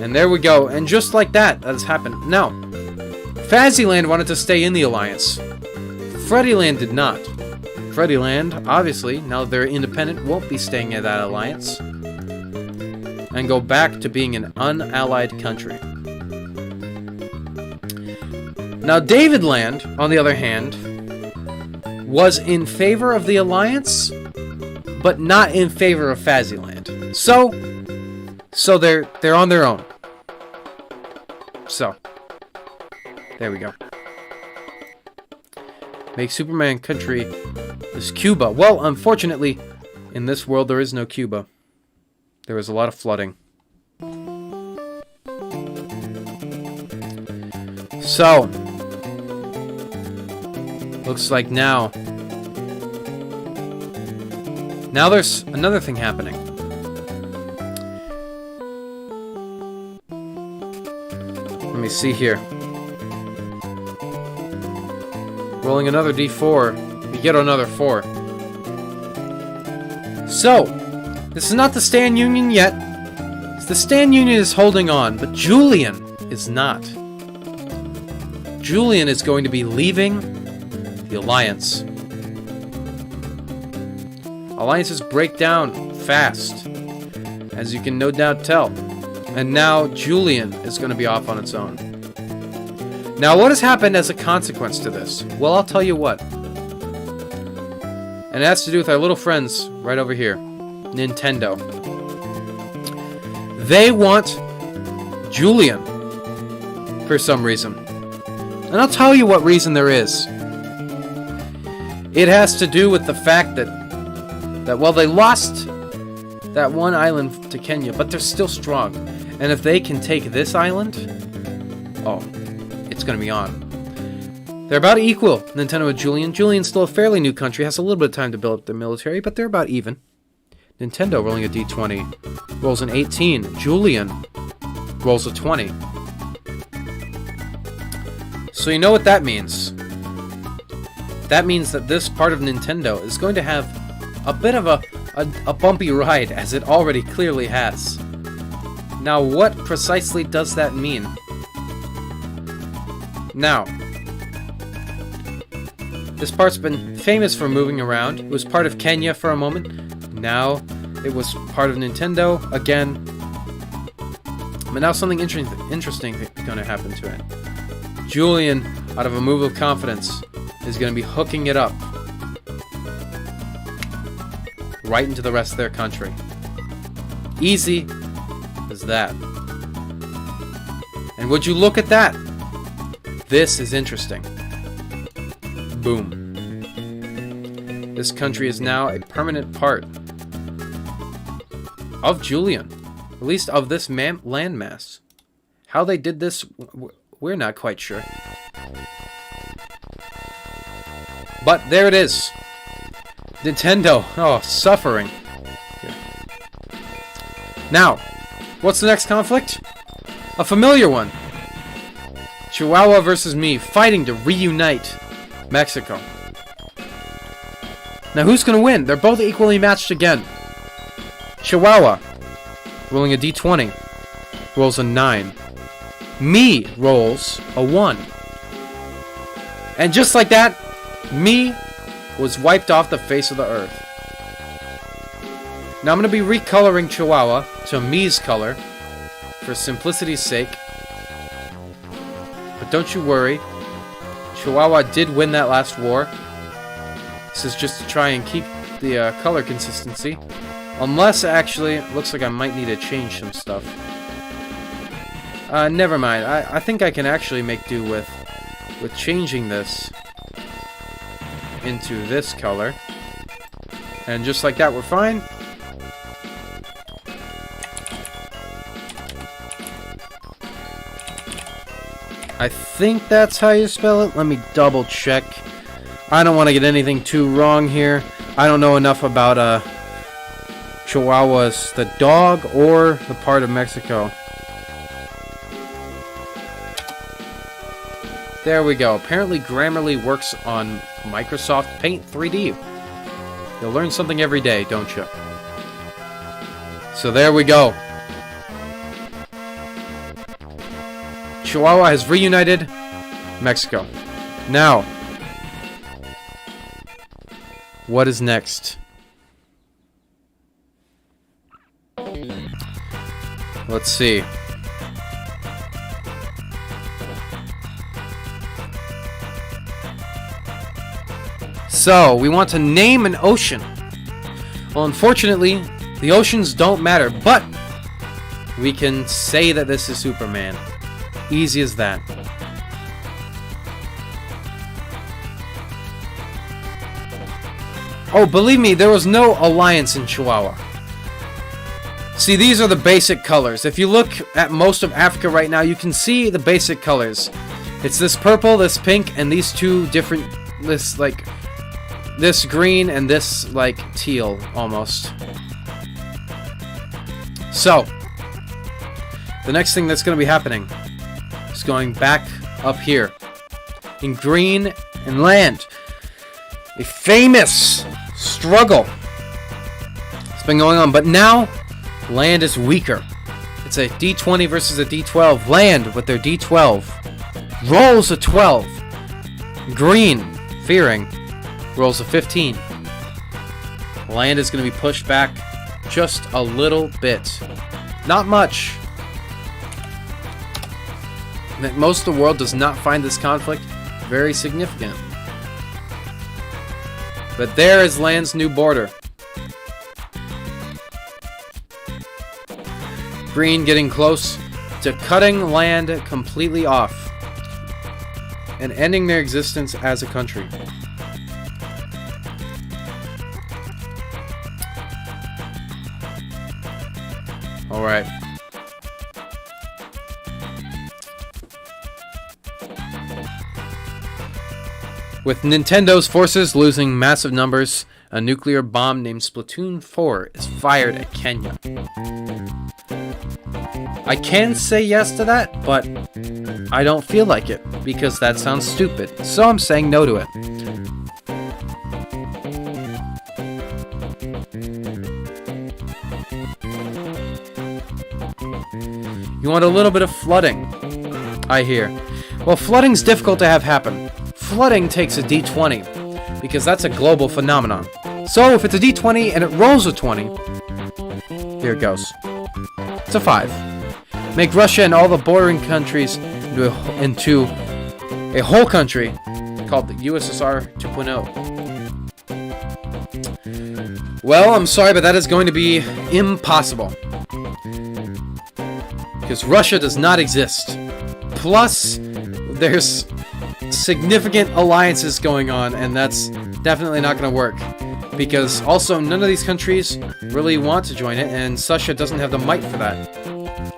And there we go. And just like that has happened. Now, Faziland wanted to stay in the alliance. Freddyland did not. Freddyland, obviously, now that they're independent, won't be staying in that alliance. And go back to being an unallied country. Now, Davidland, on the other hand, was in favor of the alliance, but not in favor of Faziland. So they're on their own. So, there we go. Make Superman country is Cuba. Well, unfortunately, in this world there is no Cuba. There was a lot of flooding. So, looks like now there's another thing happening. Let me see here. Rolling another D4, we get another 4. So, this is not the Stan Union yet. The Stan Union is holding on, but Julian is not. Julian is going to be leaving the Alliance. Alliances break down fast, as you can no doubt tell. And now Julian is going to be off on its own. Now, what has happened as a consequence to this? Well, I'll tell you what. And it has to do with our little friends right over here. Nintendo. They want Julian. For some reason. And I'll tell you what reason there is. It has to do with the fact that well, they lost that one island to Kenya, but they're still strong. And if they can take this island, oh, it's going to be on. They're about equal, Nintendo and Julian. Julian's still a fairly new country, has a little bit of time to build up their military, but they're about even. Nintendo rolling a d20, rolls an 18. Julian rolls a 20. So you know what that means. That means that this part of Nintendo is going to have a bit of a bumpy ride, as it already clearly has. Now, what precisely does that mean? Now, this part's been famous for moving around. It was part of Kenya for a moment. Now, it was part of Nintendo again. But now something interesting is going to happen to it. Julian, out of a move of confidence, is going to be hooking it up right into the rest of their country. Easy as that. And would you look at that? This is interesting. Boom. This country is now a permanent part of Julian. At least of this landmass. How they did this, we're not quite sure. But there it is. Nintendo. Oh, suffering. Here. Now, what's the next conflict? A familiar one. Chihuahua versus me, fighting to reunite Mexico. Now, who's going to win? They're both equally matched again. Chihuahua, rolling a d20, rolls a 9. Me rolls a 1. And just like that, me was wiped off the face of the earth. Now I'm going to be recoloring Chihuahua to me's color for simplicity's sake. But don't you worry, Chihuahua did win that last war. This is just to try and keep the color consistency. Unless, actually, it looks like I might need to change some stuff. Never mind. I think I can actually make do with changing this into this color. And just like that, we're fine. I think that's how you spell it. Let me double check. I don't want to get anything too wrong here. I don't know enough about Chihuahuas, the dog, or the part of Mexico. There we go. Apparently Grammarly works on Microsoft Paint 3D. You'll learn something every day, don't you? So there we go. Chihuahua has reunited Mexico. Now, what is next? Let's see. So, we want to name an ocean. Well, unfortunately, the oceans don't matter, but we can say that this is Superman. Easy as that. Oh, believe me, there was no alliance in Chihuahua. See, these are the basic colors. If you look at most of Africa right now, you can see the basic colors. It's this purple, this pink, and these two different, this green and this, teal, almost. So, the next thing that's going to be happening is going back up here. In green and land. A famous struggle. It's been going on, but now, land is weaker. It's a D20 versus a D12. Land with their D12 rolls a 12. Green, fearing, rolls a 15. Land is going to be pushed back just a little bit. Not much. Most of the world does not find this conflict very significant. But there is land's new border. Green getting close to cutting land completely off and ending their existence as a country. All right. With Nintendo's forces losing massive numbers, a nuclear bomb named Splatoon 4 is fired at Kenya. I can say yes to that, but I don't feel like it, because that sounds stupid, so I'm saying no to it. You want a little bit of flooding, I hear. Well, flooding's difficult to have happen. Flooding takes a D20, because that's a global phenomenon. So if it's a D20 and it rolls a 20, here it goes. It's a 5. Make Russia and all the bordering countries into a whole country called the USSR 2.0. Well, I'm sorry, but that is going to be impossible. Because Russia does not exist. Plus, there's significant alliances going on, and that's definitely not going to work. Because also, none of these countries really want to join it, and Sussia doesn't have the might for that.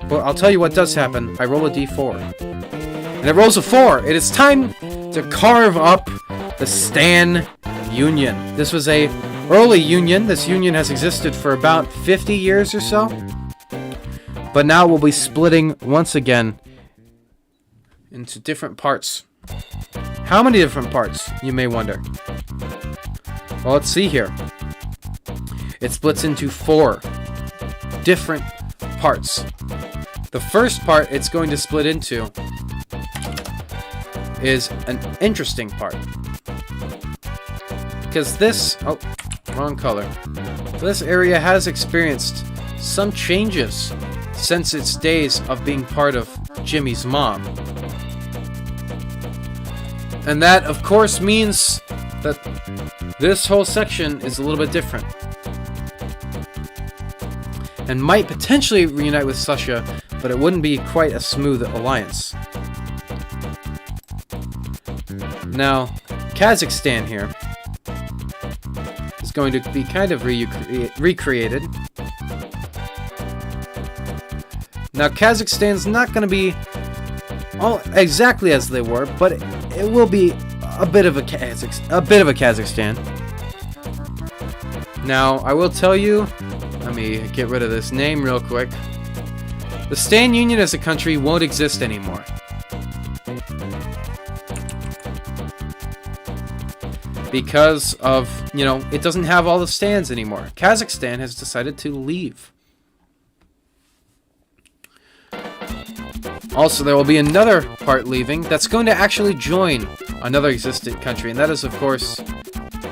But I'll tell you what does happen. I roll a d4. And it rolls a 4. It is time to carve up the Stan Union. This was a early union. This union has existed for about 50 years or so. But now we'll be splitting once again into different parts. How many different parts, you may wonder? Well, let's see here. It splits into 4 different parts. The first part it's going to split into is an interesting part. Because this... oh, wrong color. This area has experienced some changes since its days of being part of Jimmy's mom. And that, of course, means that this whole section is a little bit different. And might potentially reunite with Sussia, but it wouldn't be quite a smooth alliance. Now, Kazakhstan here is going to be kind of recreated. Now, Kazakhstan's not going to be all exactly as they were, but it will be a bit of a Kazakhstan. Now, I will tell you, let me get rid of this name real quick. The Stan Union as a country won't exist anymore. Because of, it doesn't have all the stands anymore. Kazakhstan has decided to leave. Also, there will be another part leaving that's going to actually join another existent country, and that is, of course,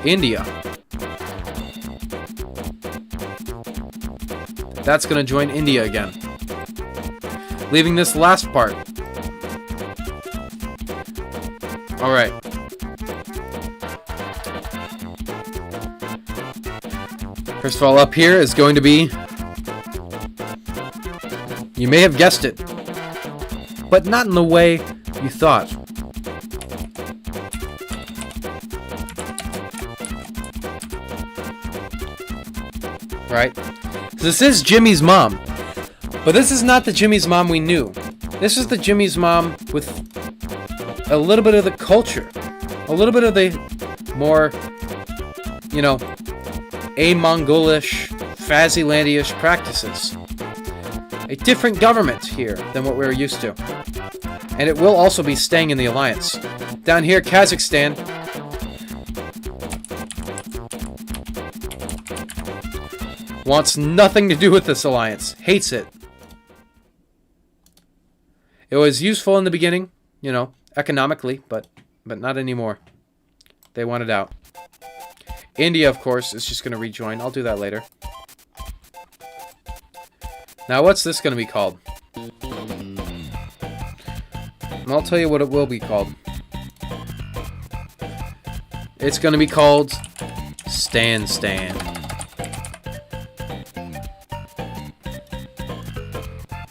India. That's going to join India again. Leaving this last part. Alright. First of all, up here is going to be... you may have guessed it, but not in the way you thought. Right? This is Jimmy's mom. But this is not the Jimmy's mom we knew. This is the Jimmy's mom with a little bit of the culture. A little bit of the more, a-Mongolish, Fazilandish practices. A different government here than what we're used to. And it will also be staying in the alliance. Down here, Kazakhstan. Wants nothing to do with this alliance. Hates it. It was useful in the beginning, economically, but not anymore. They want it out. India, of course, is just going to rejoin. I'll do that later. Now, what's this going to be called? And I'll tell you what it will be called. It's going to be called Stand.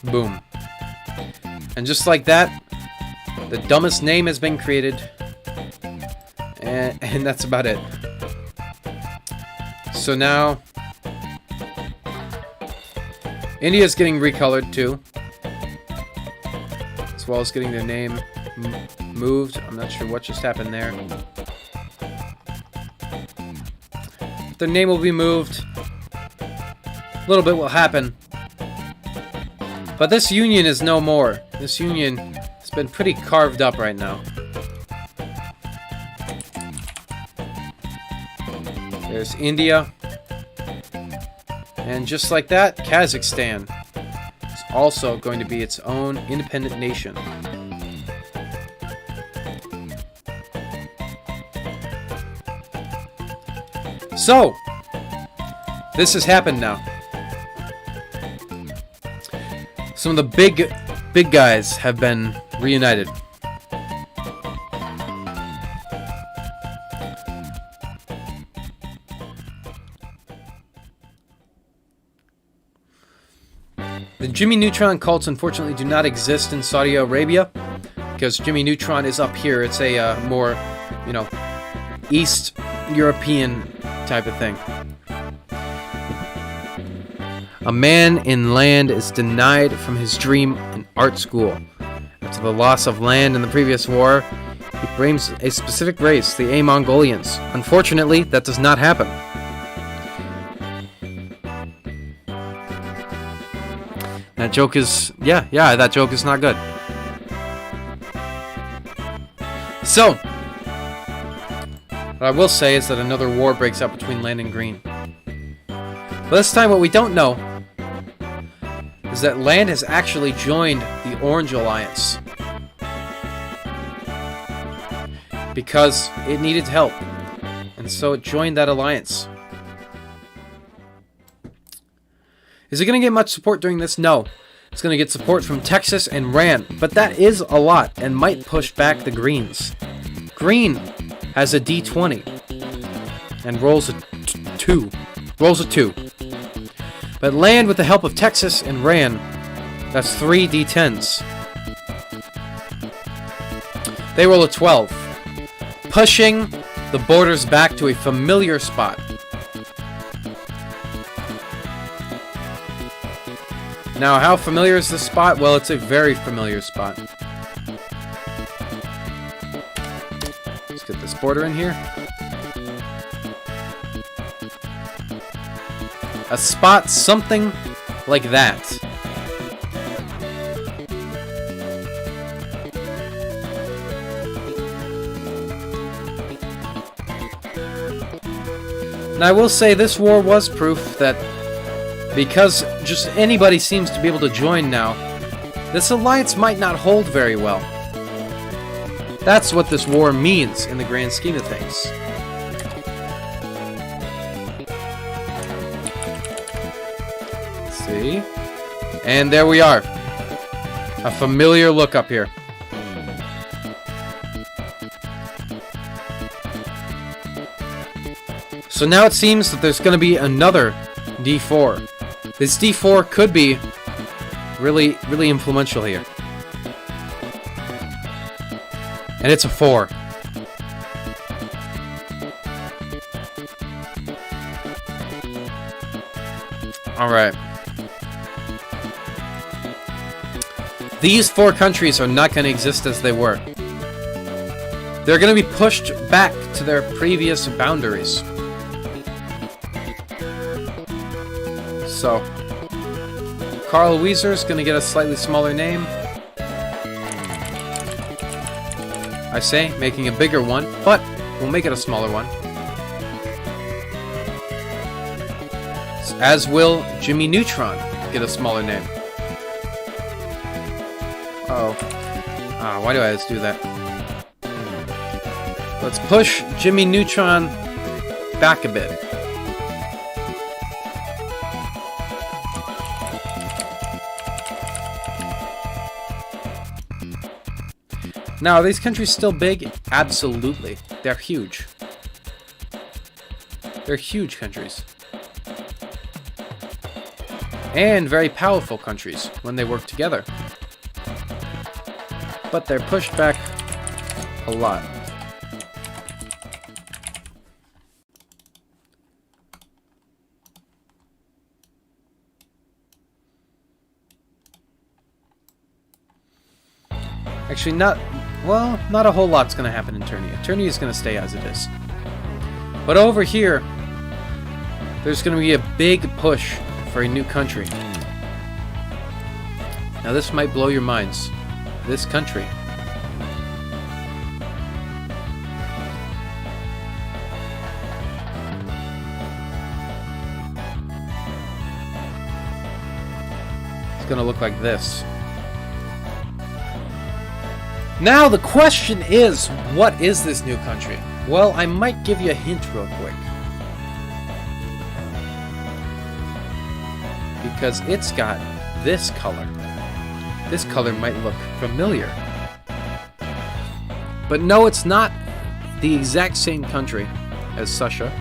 Boom. And just like that, the dumbest name has been created. And that's about it. So now, India's getting recolored too. As well as getting their name moved. I'm not sure what just happened there. Their name will be moved. A little bit will happen. But this union is no more. This union has been pretty carved up right now. There's India. And just like that, Kazakhstan is also going to be its own independent nation. So, this has happened now. Some of the big guys have been reunited. The Jimmy Neutron cults unfortunately do not exist in Saudi Arabia because Jimmy Neutron is up here. It's a more, East European type of thing. A man in land is denied from his dream in art school. After the loss of land in the previous war, he blames a specific race, the A-Mongolians. Unfortunately, that does not happen. That joke is, that joke is not good. So, what I will say is that another war breaks out between land and green. But this time what we don't know is that land has actually joined the Orange Alliance. Because it needed help. And so it joined that alliance. Is it going to get much support during this? No. It's going to get support from Texas and Iran, but that is a lot and might push back the Greens. Green has a D20 and rolls a 2. Rolls a 2. But land with the help of Texas and Iran, that's 3 D10s. They roll a 12, pushing the borders back to a familiar spot. Now, how familiar is this spot? Well, it's a very familiar spot. Let's get this border in here. A spot something like that. And I will say this war was proof that because just anybody seems to be able to join now, this alliance might not hold very well. That's what this war means in the grand scheme of things. Let's see. And there we are. A familiar look up here. So now it seems that there's going to be another D4. This D4 could be really, really influential here. And it's a 4. Alright. These 4 countries are not going to exist as they were. They're going to be pushed back to their previous boundaries. So, Carl Weiser is going to get a slightly smaller name. I say, making a bigger one, but we'll make it a smaller one. As will Jimmy Neutron get a smaller name. Why do I just do that? Let's push Jimmy Neutron back a bit. Now, are these countries still big? Absolutely. They're huge. They're huge countries. And very powerful countries when they work together. But they're pushed back a lot. Actually, not a whole lot's going to happen in Turnia. Turnia is going to stay as it is. But over here, there's going to be a big push for a new country. Now this might blow your minds. This country. It's going to look like this. Now the question is, what is this new country? Well, I might give you a hint real quick. Because it's got this color. This color might look familiar. But no, it's not the exact same country as Sussia.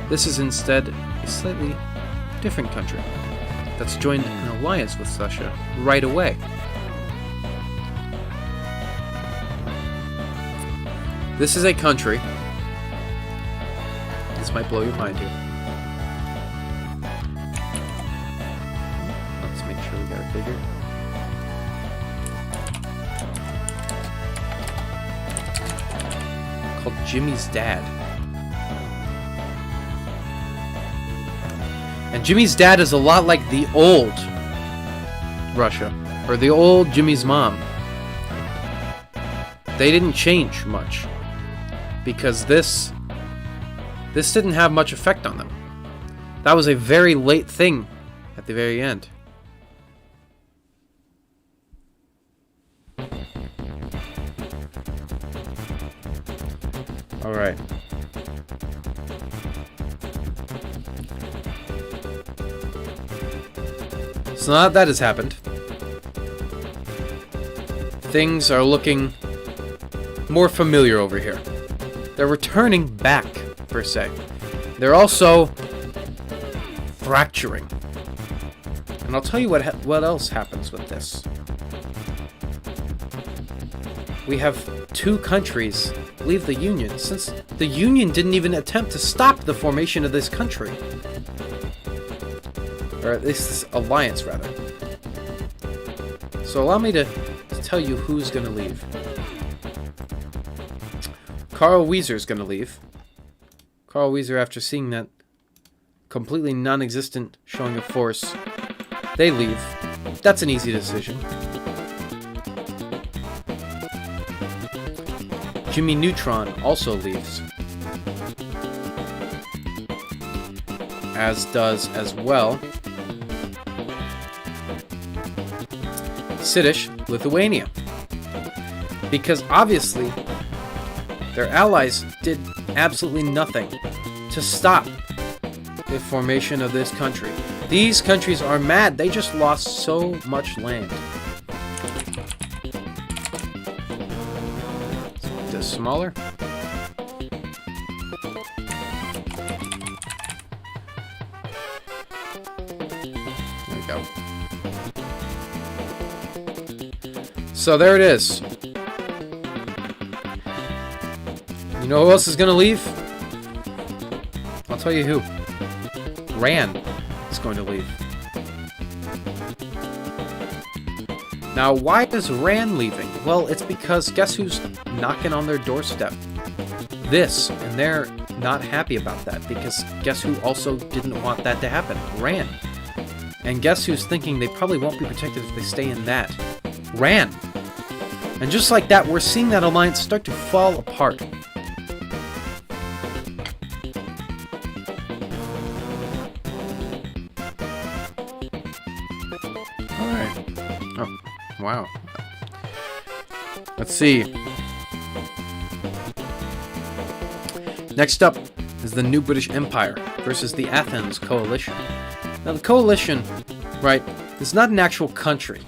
This is instead a slightly different country that's joined an alliance with Sussia right away. This is a country. This might blow your mind here. Let's make sure we got it bigger. Called Jimmy's dad. And Jimmy's dad is a lot like the old Russia, or the old Jimmy's mom. They didn't change much. Because this didn't have much effect on them. That was a very late thing at the very end. Alright. So now that has happened, things are looking more familiar over here. They're returning back, per se. They're also fracturing. And I'll tell you what else happens with this. We have two countries leave the Union, since the Union didn't even attempt to stop the formation of this country. Or at least this alliance, rather. So allow me to tell you who's going to leave. Carl Weezer's going to leave. Carl Weezer, after seeing that completely non-existent showing of force, they leave. That's an easy decision. Jimmy Neutron also leaves. As does as well Siddish, Lithuania. Because obviously their allies did absolutely nothing to stop the formation of this country. These countries are mad. They just lost so much land. This smaller. There we go. So there it is. You know who else is going to leave? I'll tell you who. Ran is going to leave. Now, why is Ran leaving? Well, it's because guess who's knocking on their doorstep? This, and they're not happy about that, because guess who also didn't want that to happen? Ran. And guess who's thinking they probably won't be protected if they stay in that? Ran. And just like that, we're seeing that alliance start to fall apart. Wow. Let's see. Next up is the New British Empire versus the Athens Coalition. Now the coalition, right, is not an actual country.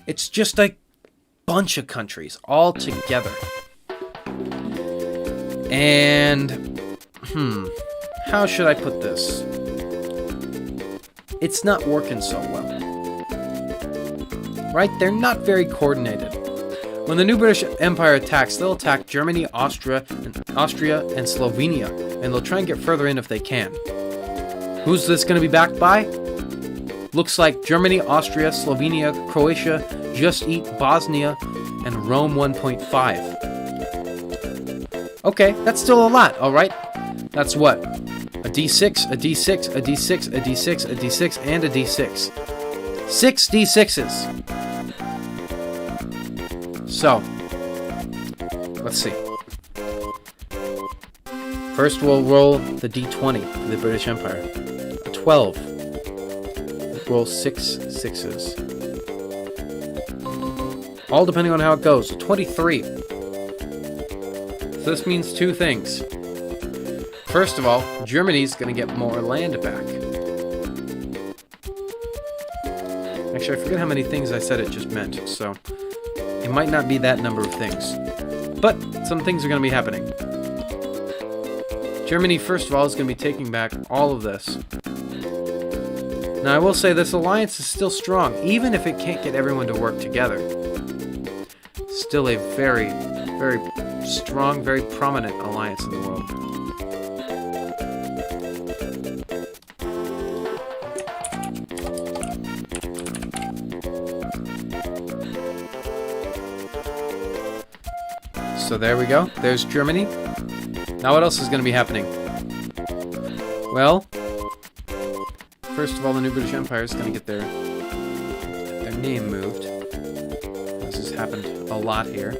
It's just a bunch of countries all together. And How should I put this? It's not working so well. Right? They're not very coordinated. When the new British Empire attacks, they'll attack Germany, Austria, and Slovenia, and they'll try and get further in if they can. Who's this going to be backed by? Looks like Germany, Austria, Slovenia, Croatia, Just Eat, Bosnia, and Rome 1.5. Okay, that's still a lot, alright? That's what? A D6, a D6, a D6, a D6, a D6, and a D6. 6 D6s. So, let's see. First we'll roll the D20 for the British Empire. A 12. Roll 6 sixes. All depending on how it goes. A 23. So this means two things. First of all, Germany's going to get more land back. Actually, I forget how many things I said it just meant, so it might not be that number of things. But some things are going to be happening. Germany, first of all, is going to be taking back all of this. Now, I will say this alliance is still strong, even if it can't get everyone to work together. Still a very, very strong, very prominent alliance in the world. So there we go. There's Germany. Now what else is going to be happening? Well, first of all, the new British Empire is going to get their name moved. This has happened a lot here.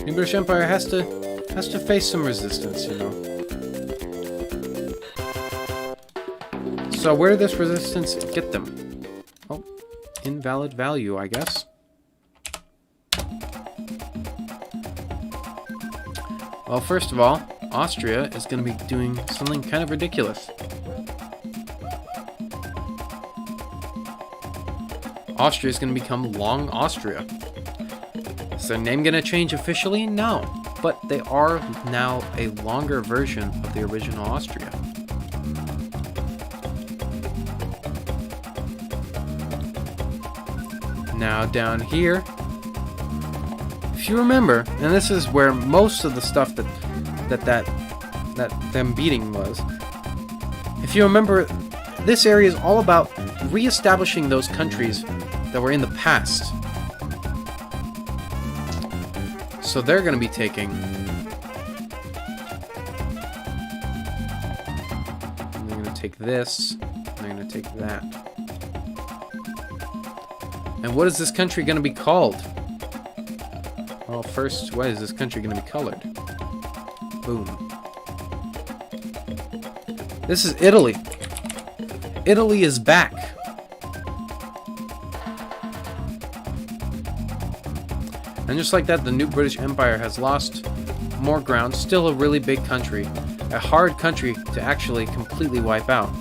New British Empire has to face some resistance, you know. So where did this resistance get them? Oh, invalid value, I guess. Well, first of all, Austria is going to be doing something kind of ridiculous. Austria is going to become Long Austria. Is their name going to change officially? No. But they are now a longer version of the original Austria. Now down here, if you remember, and this is where most of the stuff that them beating was. If you remember, this area is all about re-establishing those countries that were in the past. So they're going to be taking. They're going to take this. And they're going to take that. And what is this country going to be called? Well, first, what is this country going to be colored? Boom. This is Italy. Italy is back. And just like that, the new British Empire has lost more ground. Still a really big country. A hard country to actually completely wipe out.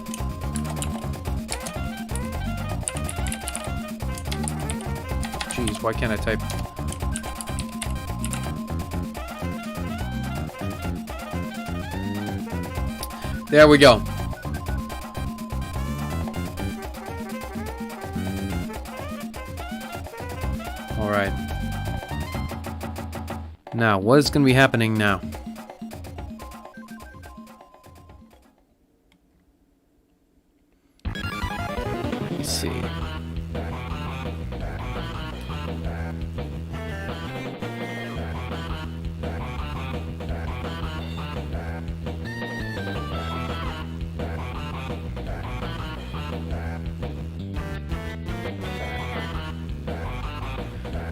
Jeez, why can't I type? There we go. All right. Now, what is going to be happening now? Let's see.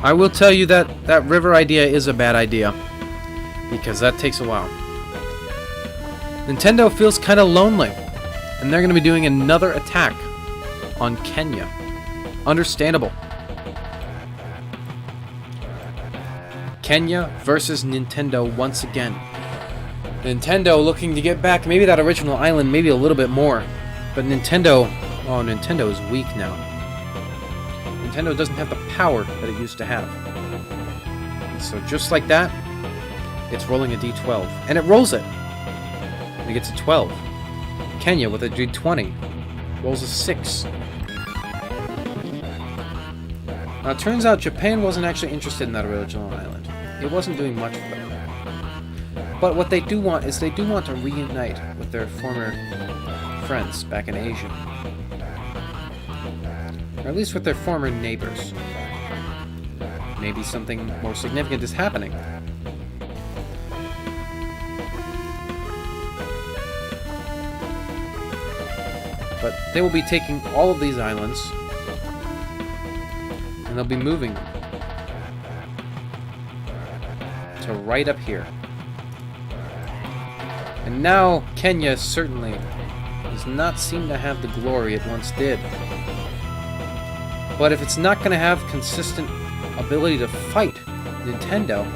I will tell you that that river idea is a bad idea, because that takes a while. Nintendo feels kind of lonely, and they're going to be doing another attack on Kenya. Understandable. Kenya versus Nintendo once again. Nintendo looking to get back maybe that original island, maybe a little bit more. But Nintendo, oh, Nintendo is weak now. Nintendo doesn't have the power that it used to have. So just like that, It's rolling a d12. And it rolls it! And it gets a 12. Kenya with a d20. Rolls a 6. Now, it turns out Japan wasn't actually interested in that original island. It wasn't doing much for them. But what they do want is they do want to reunite with their former friends back in Asia. Or at least with their former neighbors. Maybe something more significant is happening. But they will be taking all of these islands and they'll be moving to right up here. And now Kenya certainly does not seem to have the glory it once did. But if it's not going to have consistent ability to fight Nintendo,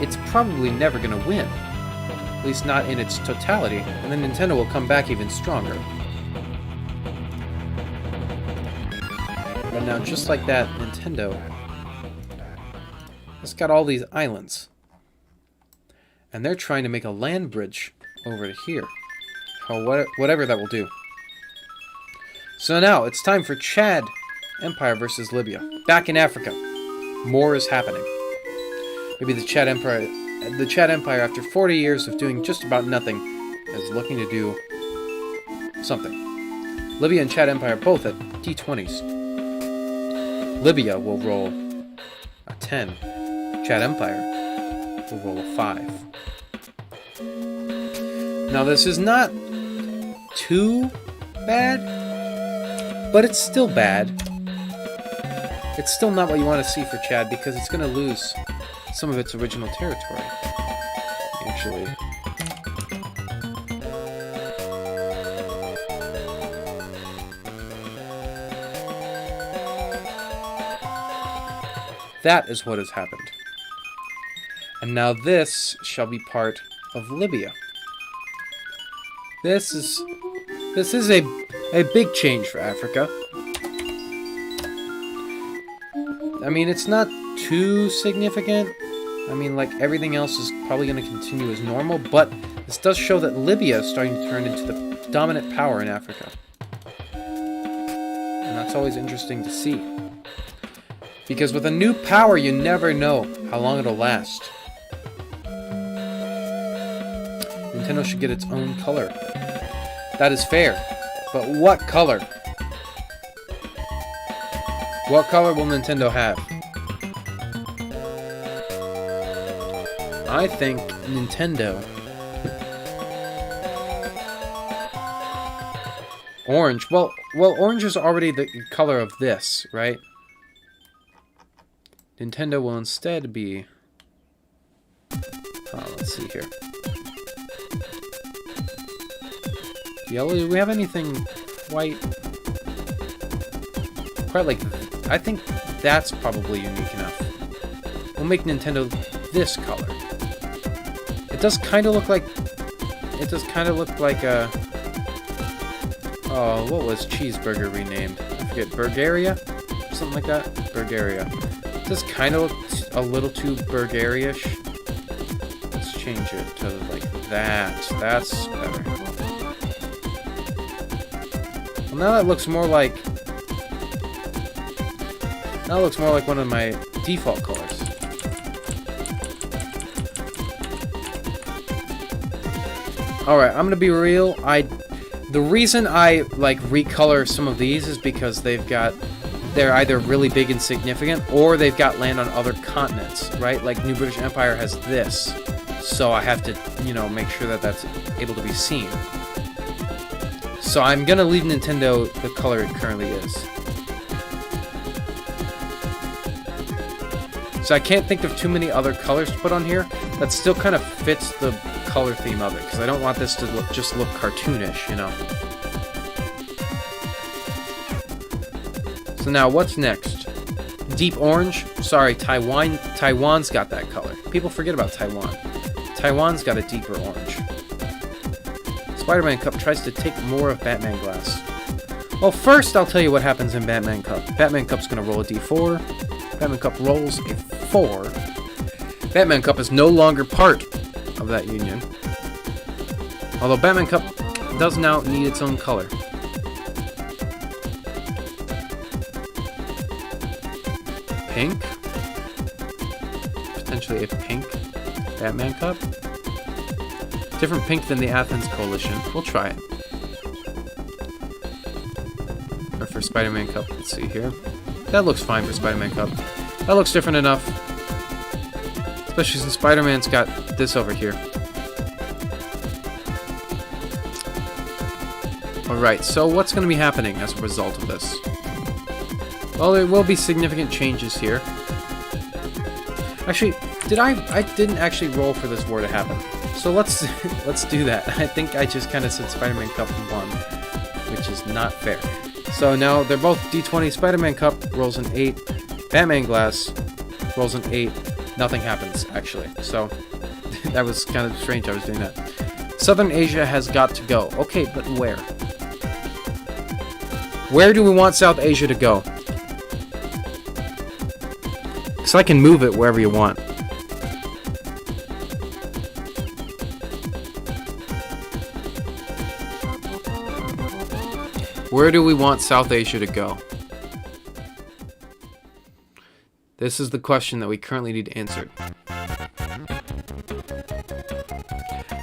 it's probably never going to win. At least not in its totality. And then Nintendo will come back even stronger. But now, just like that, Nintendo has got all these islands. And they're trying to make a land bridge over to here. Or whatever that will do. So now, it's time for Chad Empire versus Libya. Back in Africa. More is happening. Maybe the Chad Empire, after 40 years of doing just about nothing, is looking to do something. Libya and Chad Empire both at d20s. Libya will roll a 10. Chad Empire will roll a 5. Now this is not too bad, but it's still bad. It's still not what you want to see for Chad because it's going to lose some of its original territory. Actually. That is what has happened. And now this shall be part of Libya. This is a big change for Africa. I mean, it's not too significant. I mean, like, everything else is probably going to continue as normal, but this does show that Libya is starting to turn into the dominant power in Africa. And that's always interesting to see. Because with a new power, you never know how long it'll last. Nintendo should get its own color. That is fair. But what color? What color will Nintendo have? I think Nintendo... Orange. Well, orange is already the color of this, right? Nintendo will instead be... let's see here. Yellow, do we have anything white? Quite like... I think that's probably unique enough. We'll make Nintendo this color. It does kind of look like... It does kind of look like a... Oh, what was Cheeseburger renamed? I forget. Bulgaria? Something like that? Bulgaria. It does kind of look a little too Bulgaria-ish. Let's change it to like that. That's better. Well, now that looks more like... Now it looks more like one of my default colors. Alright, I'm gonna be real. The reason I like recolor some of these is because they're either really big and significant, or they've got land on other continents, right? Like New British Empire has this, so I have to, make sure that that's able to be seen. So I'm gonna leave Nintendo the color it currently is. So I can't think of too many other colors to put on here that still kind of fits the color theme of it, because I don't want this to just look cartoonish, So now, what's next? Deep orange? Sorry, Taiwan's got that color. People forget about Taiwan. Taiwan's got a deeper orange. Spider-Man Cup tries to take more of Batman Glass. Well, first I'll tell you what happens in Batman Cup. Batman Cup's gonna roll a d4. Batman Cup rolls a 4. Batman Cup is no longer part of that union. Although Batman Cup does now need its own color. Pink? Potentially a pink Batman Cup? Different pink than the Athens Coalition. We'll try it. Or for Spider-Man Cup, let's see here. That looks fine for Spider-Man Cup. That looks different enough. Especially since Spider-Man's got this over here. Alright, so what's going to be happening as a result of this? Well, there will be significant changes here. Actually, I didn't actually roll for this war to happen. So let's do that. I think I just kind of said Spider-Man Cup won, which is not fair. So now they're both D20. Spider-Man Cup rolls an 8. Batman Glass rolls an 8. Nothing happens, actually. So that was kind of strange I was doing that. Southern Asia has got to go. Okay, but where? Where do we want South Asia to go? Because I can move it wherever you want. Where do we want South Asia to go? This is the question that we currently need answered.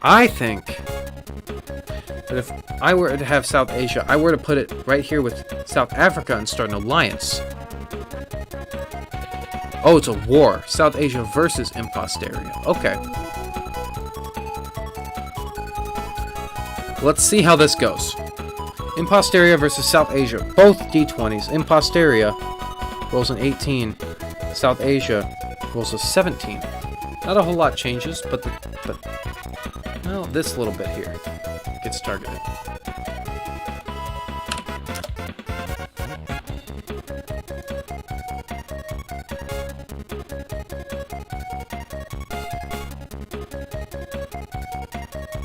I think that if I were to have South Asia, I were to put it right here with South Africa and start an alliance. Oh, it's a war. South Asia versus Imposteria. Okay. Let's see how this goes. Imposteria versus South Asia. Both D20s. Imposteria rolls an 18. South Asia rolls a 17. Not a whole lot changes, but well, this little bit here gets targeted.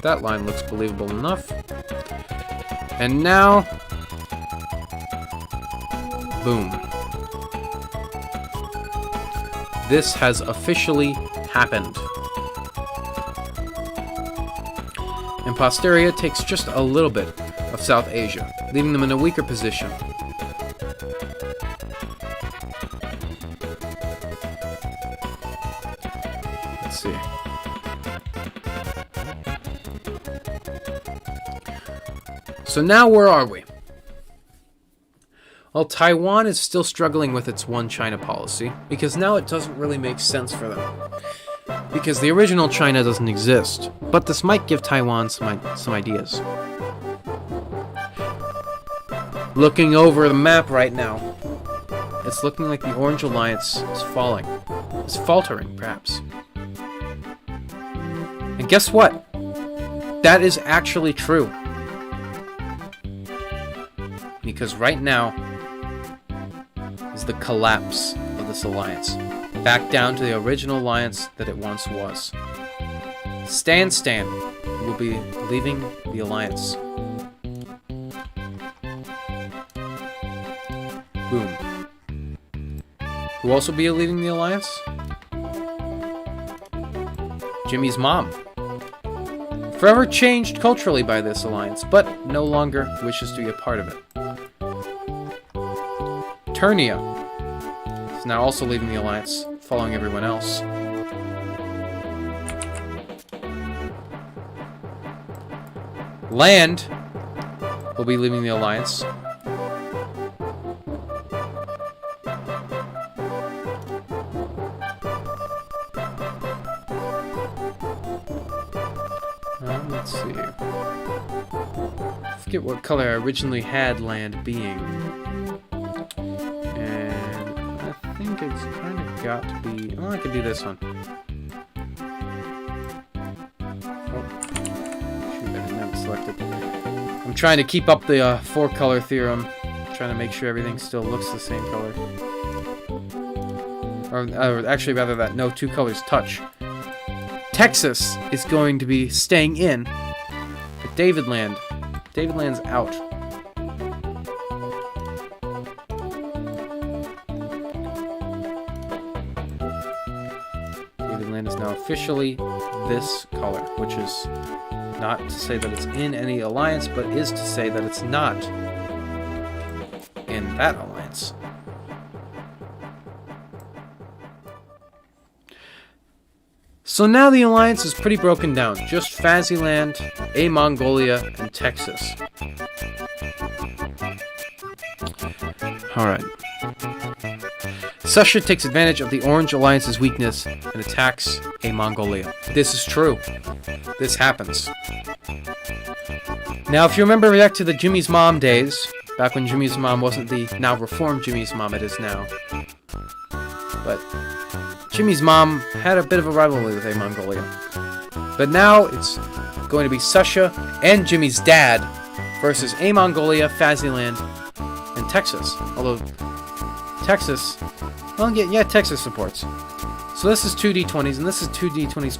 That line looks believable enough. And now, boom. This has officially happened. Imposteria takes just a little bit of South Asia, leaving them in a weaker position. Let's see. So now where are we? Well, Taiwan is still struggling with its one China policy, because now it doesn't really make sense for them. Because the original China doesn't exist, but this might give Taiwan some ideas. Looking over the map right now, it's looking like the Orange Alliance is falling. It's faltering, perhaps. And guess what? That is actually true. Because right now is the collapse of this alliance. Back down to the original alliance that it once was. Stan will be leaving the alliance. Boom. Who will also be leaving the alliance? Jimmy's mom. Forever changed culturally by this alliance, but no longer wishes to be a part of it. Turnia is now also leaving the alliance, following everyone else. Land will be leaving the alliance. Let's see. I forget what color I originally had land being. I think it's kind of got to be... Oh, I could do this one. Oh. Shoot, I didn't have it selected. I'm trying to keep up the four-color theorem. Trying to make sure everything still looks the same color. Or actually, rather that no two colors touch. Texas is going to be staying in. But Davidland's out. Swaziland is now officially this color, which is not to say that it's in any alliance, but is to say that it's not in that alliance. So now the alliance is pretty broken down. Just Swaziland, Mongolia, and Texas. Alright. Sussia takes advantage of the Orange Alliance's weakness and attacks Mongolia. This is true. This happens. Now, if you remember back to the Jimmy's Mom days, back when Jimmy's Mom wasn't the now reformed Jimmy's Mom it is now, but Jimmy's mom had a bit of a rivalry with Mongolia. But now it's going to be Sussia and Jimmy's dad versus Mongolia, Swaziland, and Texas. Although Texas, well, yeah, Texas supports. So this is 2 D20s, and this is 2 D20s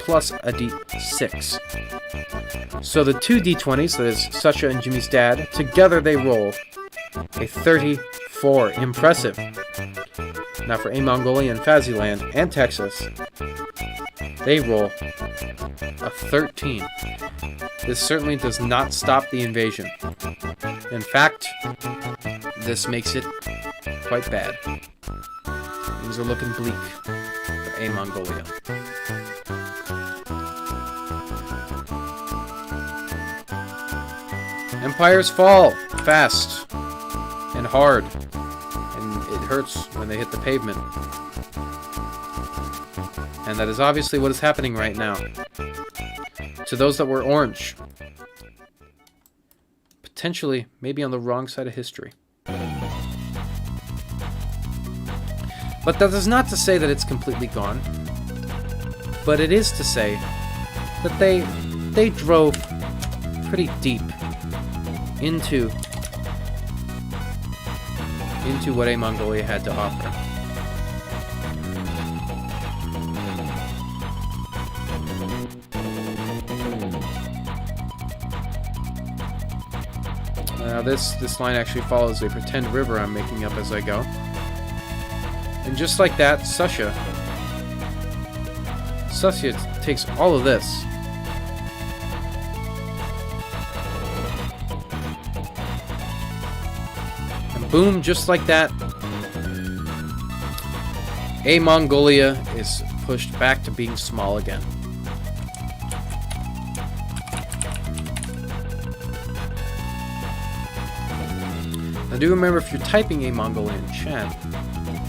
plus a D6. So the 2 D20s, that is Sussia and Jimmy's dad, together they roll a 34. Impressive. Now for Mongolia and Swaziland and Texas, they roll a 13. This certainly does not stop the invasion. In fact, this makes it quite bad. Things are looking bleak for Mongolia. Empires fall fast and hard, and it hurts when they hit the pavement. And that is obviously what is happening right now. To those that were orange. Potentially, maybe on the wrong side of history. But that is not to say that it's completely gone. But it is to say that they drove pretty deep into what Mongolia had to offer. Now this line actually follows a pretend river I'm making up as I go. And just like that, Sussia takes all of this. And boom, just like that, Mongolia is pushed back to being small again. Now do remember, if you're typing Mongolia in chat,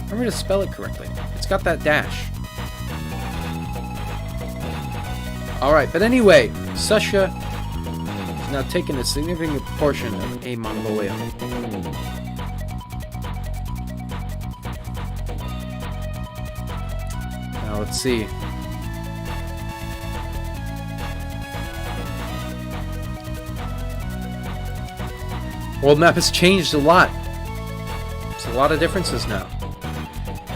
remember to spell it correctly. It's got that dash. Alright, but anyway, Sussia has now taken a significant portion of Mongolia. Now let's see. World map has changed a lot. There's a lot of differences now.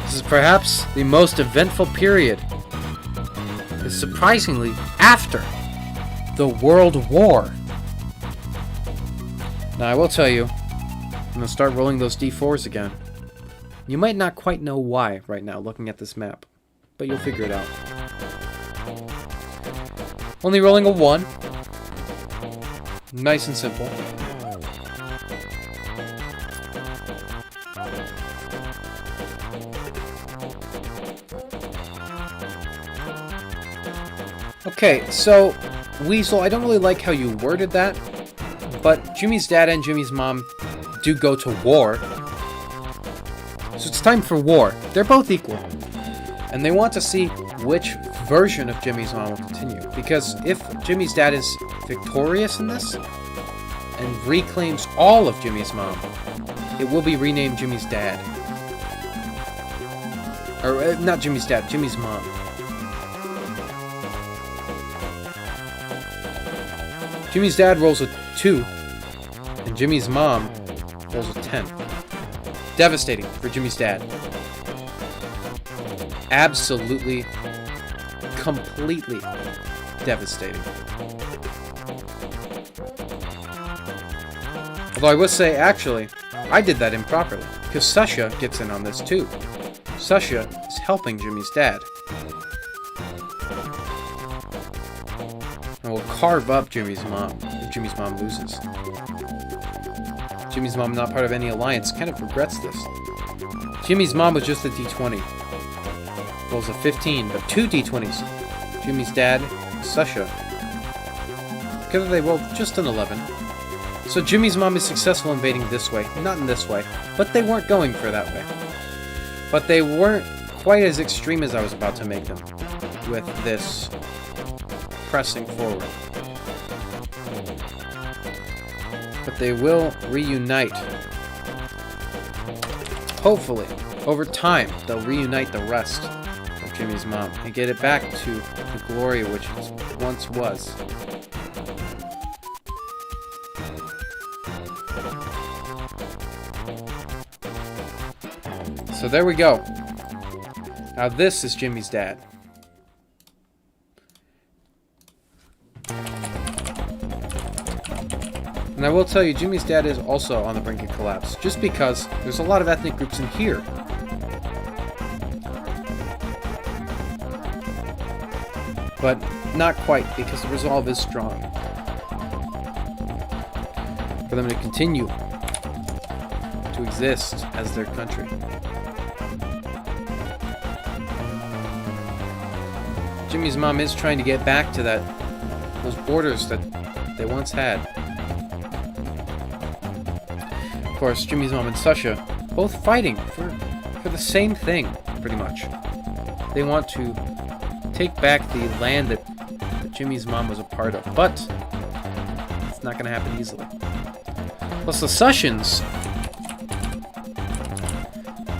This is perhaps the most eventful period. It's surprisingly after the World War. Now I will tell you, I'm going to start rolling those D4s again. You might not quite know why right now looking at this map, but you'll figure it out. Only rolling a 1. Nice and simple. Okay, so, Weasel, I don't really like how you worded that, but Jimmy's dad and Jimmy's mom do go to war. So it's time for war. They're both equal. And they want to see which version of Jimmy's mom will continue. Because if Jimmy's dad is victorious in this, and reclaims all of Jimmy's mom, it will be renamed Jimmy's dad. Or, not Jimmy's dad, Jimmy's mom. Jimmy's dad rolls a 2, and Jimmy's mom rolls a 10. Devastating for Jimmy's dad. Absolutely, completely devastating. Although I will say, actually, I did that improperly, because Sussia gets in on this too. Sussia is helping Jimmy's dad. carve up Jimmy's mom if Jimmy's mom loses. Jimmy's mom, not part of any alliance, kind of regrets this. Jimmy's mom was just a D20. Rolls a 15, but 2 D20s. Jimmy's dad, Sasha. Together they rolled just an 11. So Jimmy's mom is successful invading this way, not in this way, but they weren't going for that way. But they weren't quite as extreme as I was about to make them, with this pressing forward. But they will reunite. Hopefully, over time, they'll reunite the rest of Jimmy's mom and get it back to the glory which it once was. So there we go. Now this is Jimmy's dad. And I will tell you, Jimmy's dad is also on the brink of collapse, just because there's a lot of ethnic groups in here. But not quite, because the resolve is strong. For them to continue to exist as their country. Jimmy's mom is trying to get back to those borders that they once had. Of course, Jimmy's mom and Sasha both fighting for the same thing, pretty much. They want to take back the land that Jimmy's mom was a part of, but it's not going to happen easily. Plus, the Sashans,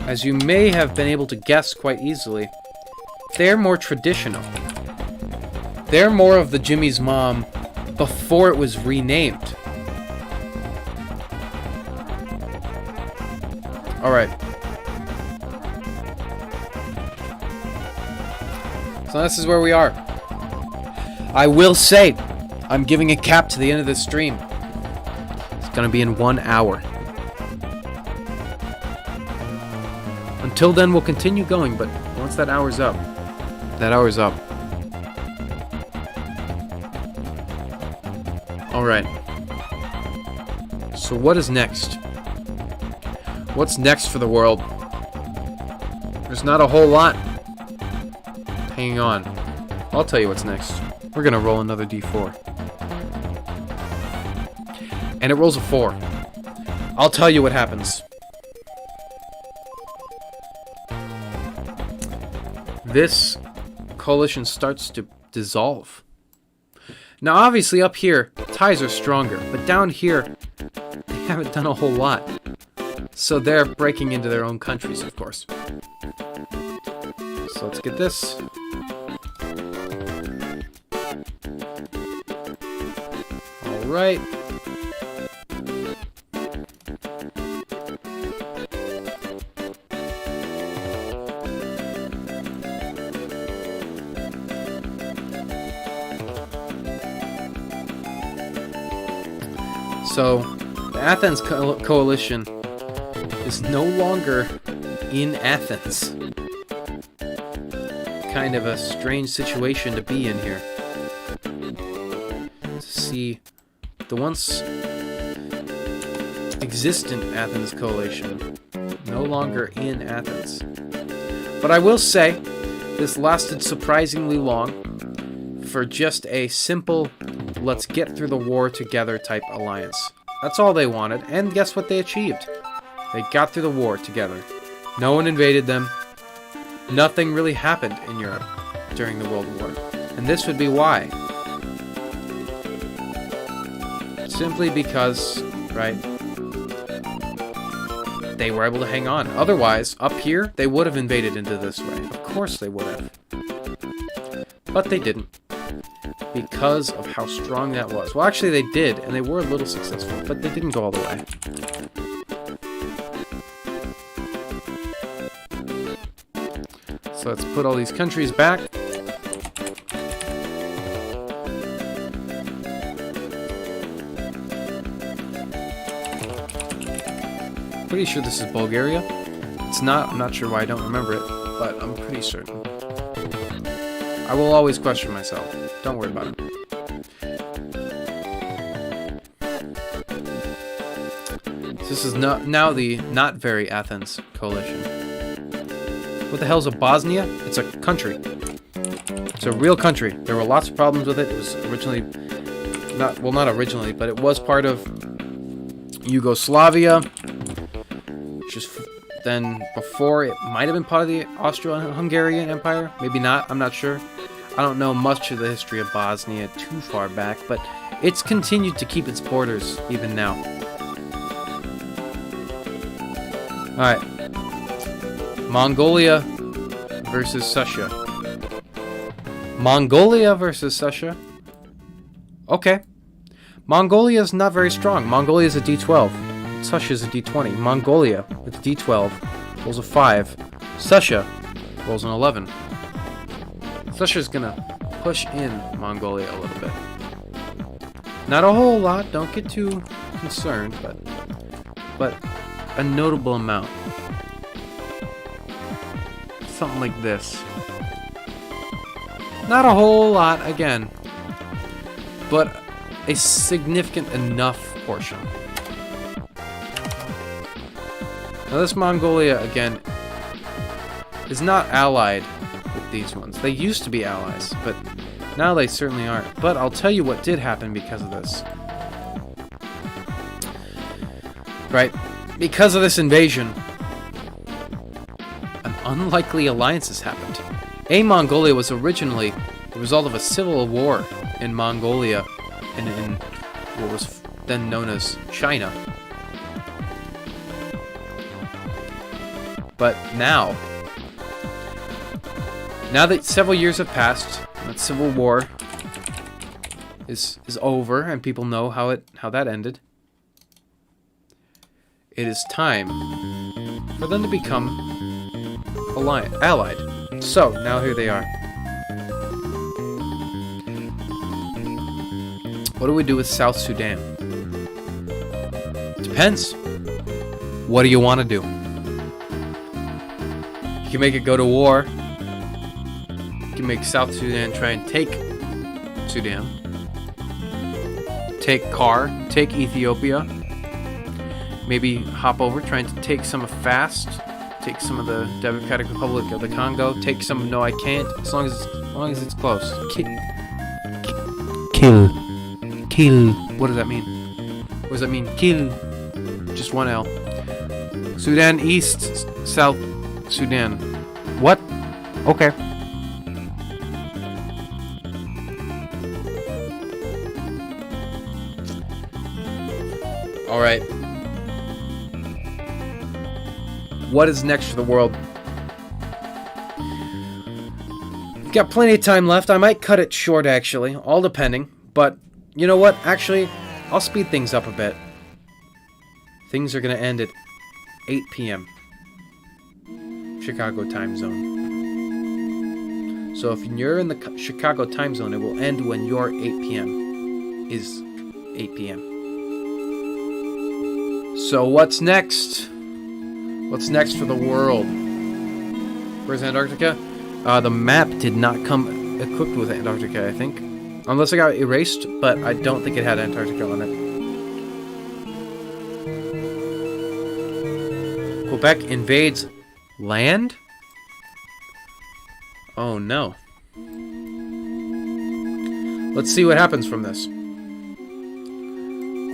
as you may have been able to guess quite easily, they're more traditional. They're more of the Jimmy's mom before it was renamed. Alright. So this is where we are. I will say, I'm giving a cap to the end of this stream. It's gonna be in 1 hour. Until then, we'll continue going, but once that hour's up, that hour's up. Alright. So what is next? What's next for the world? There's not a whole lot. Hang on. I'll tell you what's next. We're gonna roll another D4. And it rolls a 4. I'll tell you what happens. This coalition starts to dissolve. Now obviously up here, ties are stronger, but down here, they haven't done a whole lot. So they're breaking into their own countries, of course. So let's get this. Alright. So, the Athens Coalition is no longer in Athens. Kind of a strange situation to be in here. To see the once existent Athens Coalition no longer in Athens. But I will say, this lasted surprisingly long for just a simple, let's get through the war together type alliance. That's all they wanted, and guess what they achieved? They got through the war together. No one invaded them. Nothing really happened in Europe during the World War. And this would be why. Simply because, right, they were able to hang on. Otherwise, up here, they would have invaded into this way. Of course they would have. But they didn't. Because of how strong that was. Well, actually they did, and they were a little successful, but they didn't go all the way. So let's put all these countries back. Pretty sure this is Bulgaria. It's not. I'm not sure why I don't remember it, but I'm pretty certain. I will always question myself. Don't worry about it. This is now the not very Athens Coalition. What the hell's a Bosnia? It's a country. It's a real country. There were lots of problems with it. It was originally not originally, but it was part of Yugoslavia, which is then before it might have been part of the Austro-Hungarian Empire. Maybe not. I'm not sure. I don't know much of the history of Bosnia too far back, but it's continued to keep its borders even now. Alright. Mongolia versus Sussia. Mongolia versus Sussia. Okay. Mongolia is not very strong. Mongolia is a D12. Sussia is a D20. Mongolia with a D12 rolls a 5. Sussia rolls an 11. Sussia is gonna push in Mongolia a little bit. Not a whole lot. Don't get too concerned, but a notable amount. Something like this. Not a whole lot again, but a significant enough portion. Now this Mongolia, again, is not allied with these ones. They used to be allies, but now they certainly aren't. But I'll tell you what did happen because of this. Right? Because of this invasion, an unlikely alliance has happened. Mongolia was originally the result of a civil war in Mongolia and in what was then known as China. But now that several years have passed, that civil war is over, and people know how that ended, it is time for them to become allied. So, now here they are. What do we do with South Sudan? Depends. What do you want to do? You can make it go to war. You can make South Sudan try and take Sudan. Take Ethiopia. Maybe hop over, trying to take some of FAST. Take some of the Democratic Republic of the Congo. Take some of No I Can't. As long as it's close. Kill. What does that mean? What does that mean? Kill. Just one L. Sudan East, South Sudan. What? Okay. All right. What is next for the world? We've got plenty of time left. I might cut it short, actually. All depending. But, you know what? Actually, I'll speed things up a bit. Things are going to end at 8 p.m. Chicago time zone. So if you're in the Chicago time zone, it will end when your 8 p.m. is 8 p.m. So what's next? What's next for the world? Where's Antarctica? The map did not come equipped with Antarctica, I think. Unless it got erased, but I don't think it had Antarctica on it. Quebec invades land? Oh no. Let's see what happens from this.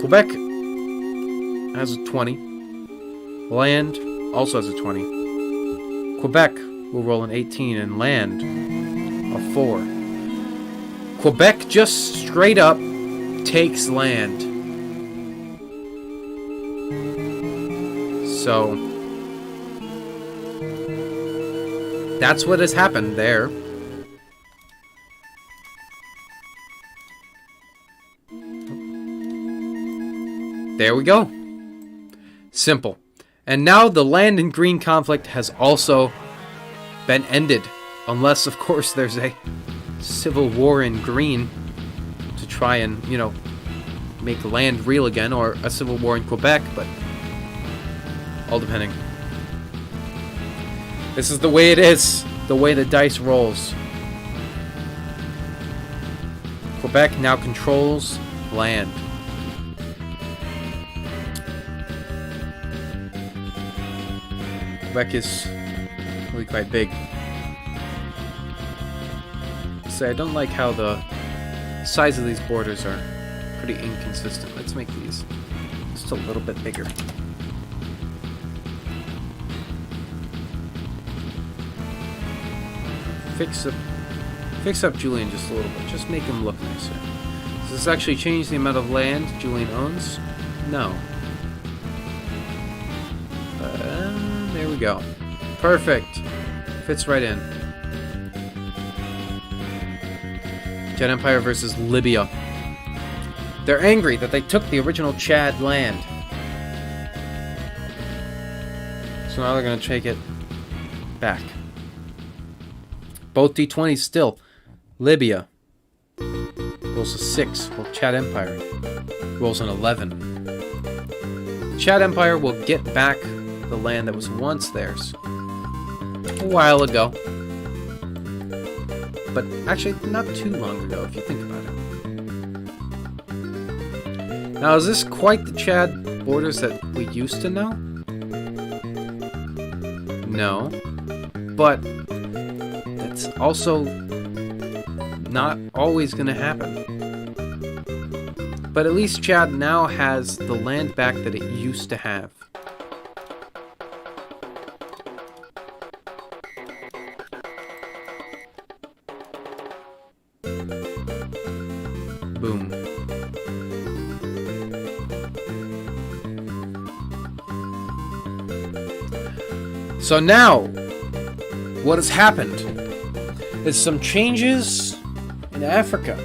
Quebec has a 20. Land also has a 20. Quebec will roll an 18 and land a 4. Quebec just straight up takes land. So that's what has happened there. There we go. Simple. And now the land and green conflict has also been ended. Unless, of course, there's a civil war in green to try and, make land real again, or a civil war in Quebec, but all depending. This is the way it is, the way the dice rolls. Quebec now controls land. Quebec is really quite big. So I don't like how the size of these borders are pretty inconsistent. Let's make these just a little bit bigger. Fix up Julian just a little bit. Just make him look nicer. Does this actually change the amount of land Julian owns? No. There we go. Perfect. Fits right in. Chad Empire versus Libya. They're angry that they took the original Chad land. So now they're going to take it back. Both D20s still. Libya rolls a 6, while Chad Empire rolls an 11. Chad Empire will get back the land that was once theirs a while ago. But actually, not too long ago, if you think about it. Now, is this quite the Chad borders that we used to know? No. But that's also not always going to happen. But at least Chad now has the land back that it used to have. Boom. So now, what has happened is some changes in Africa.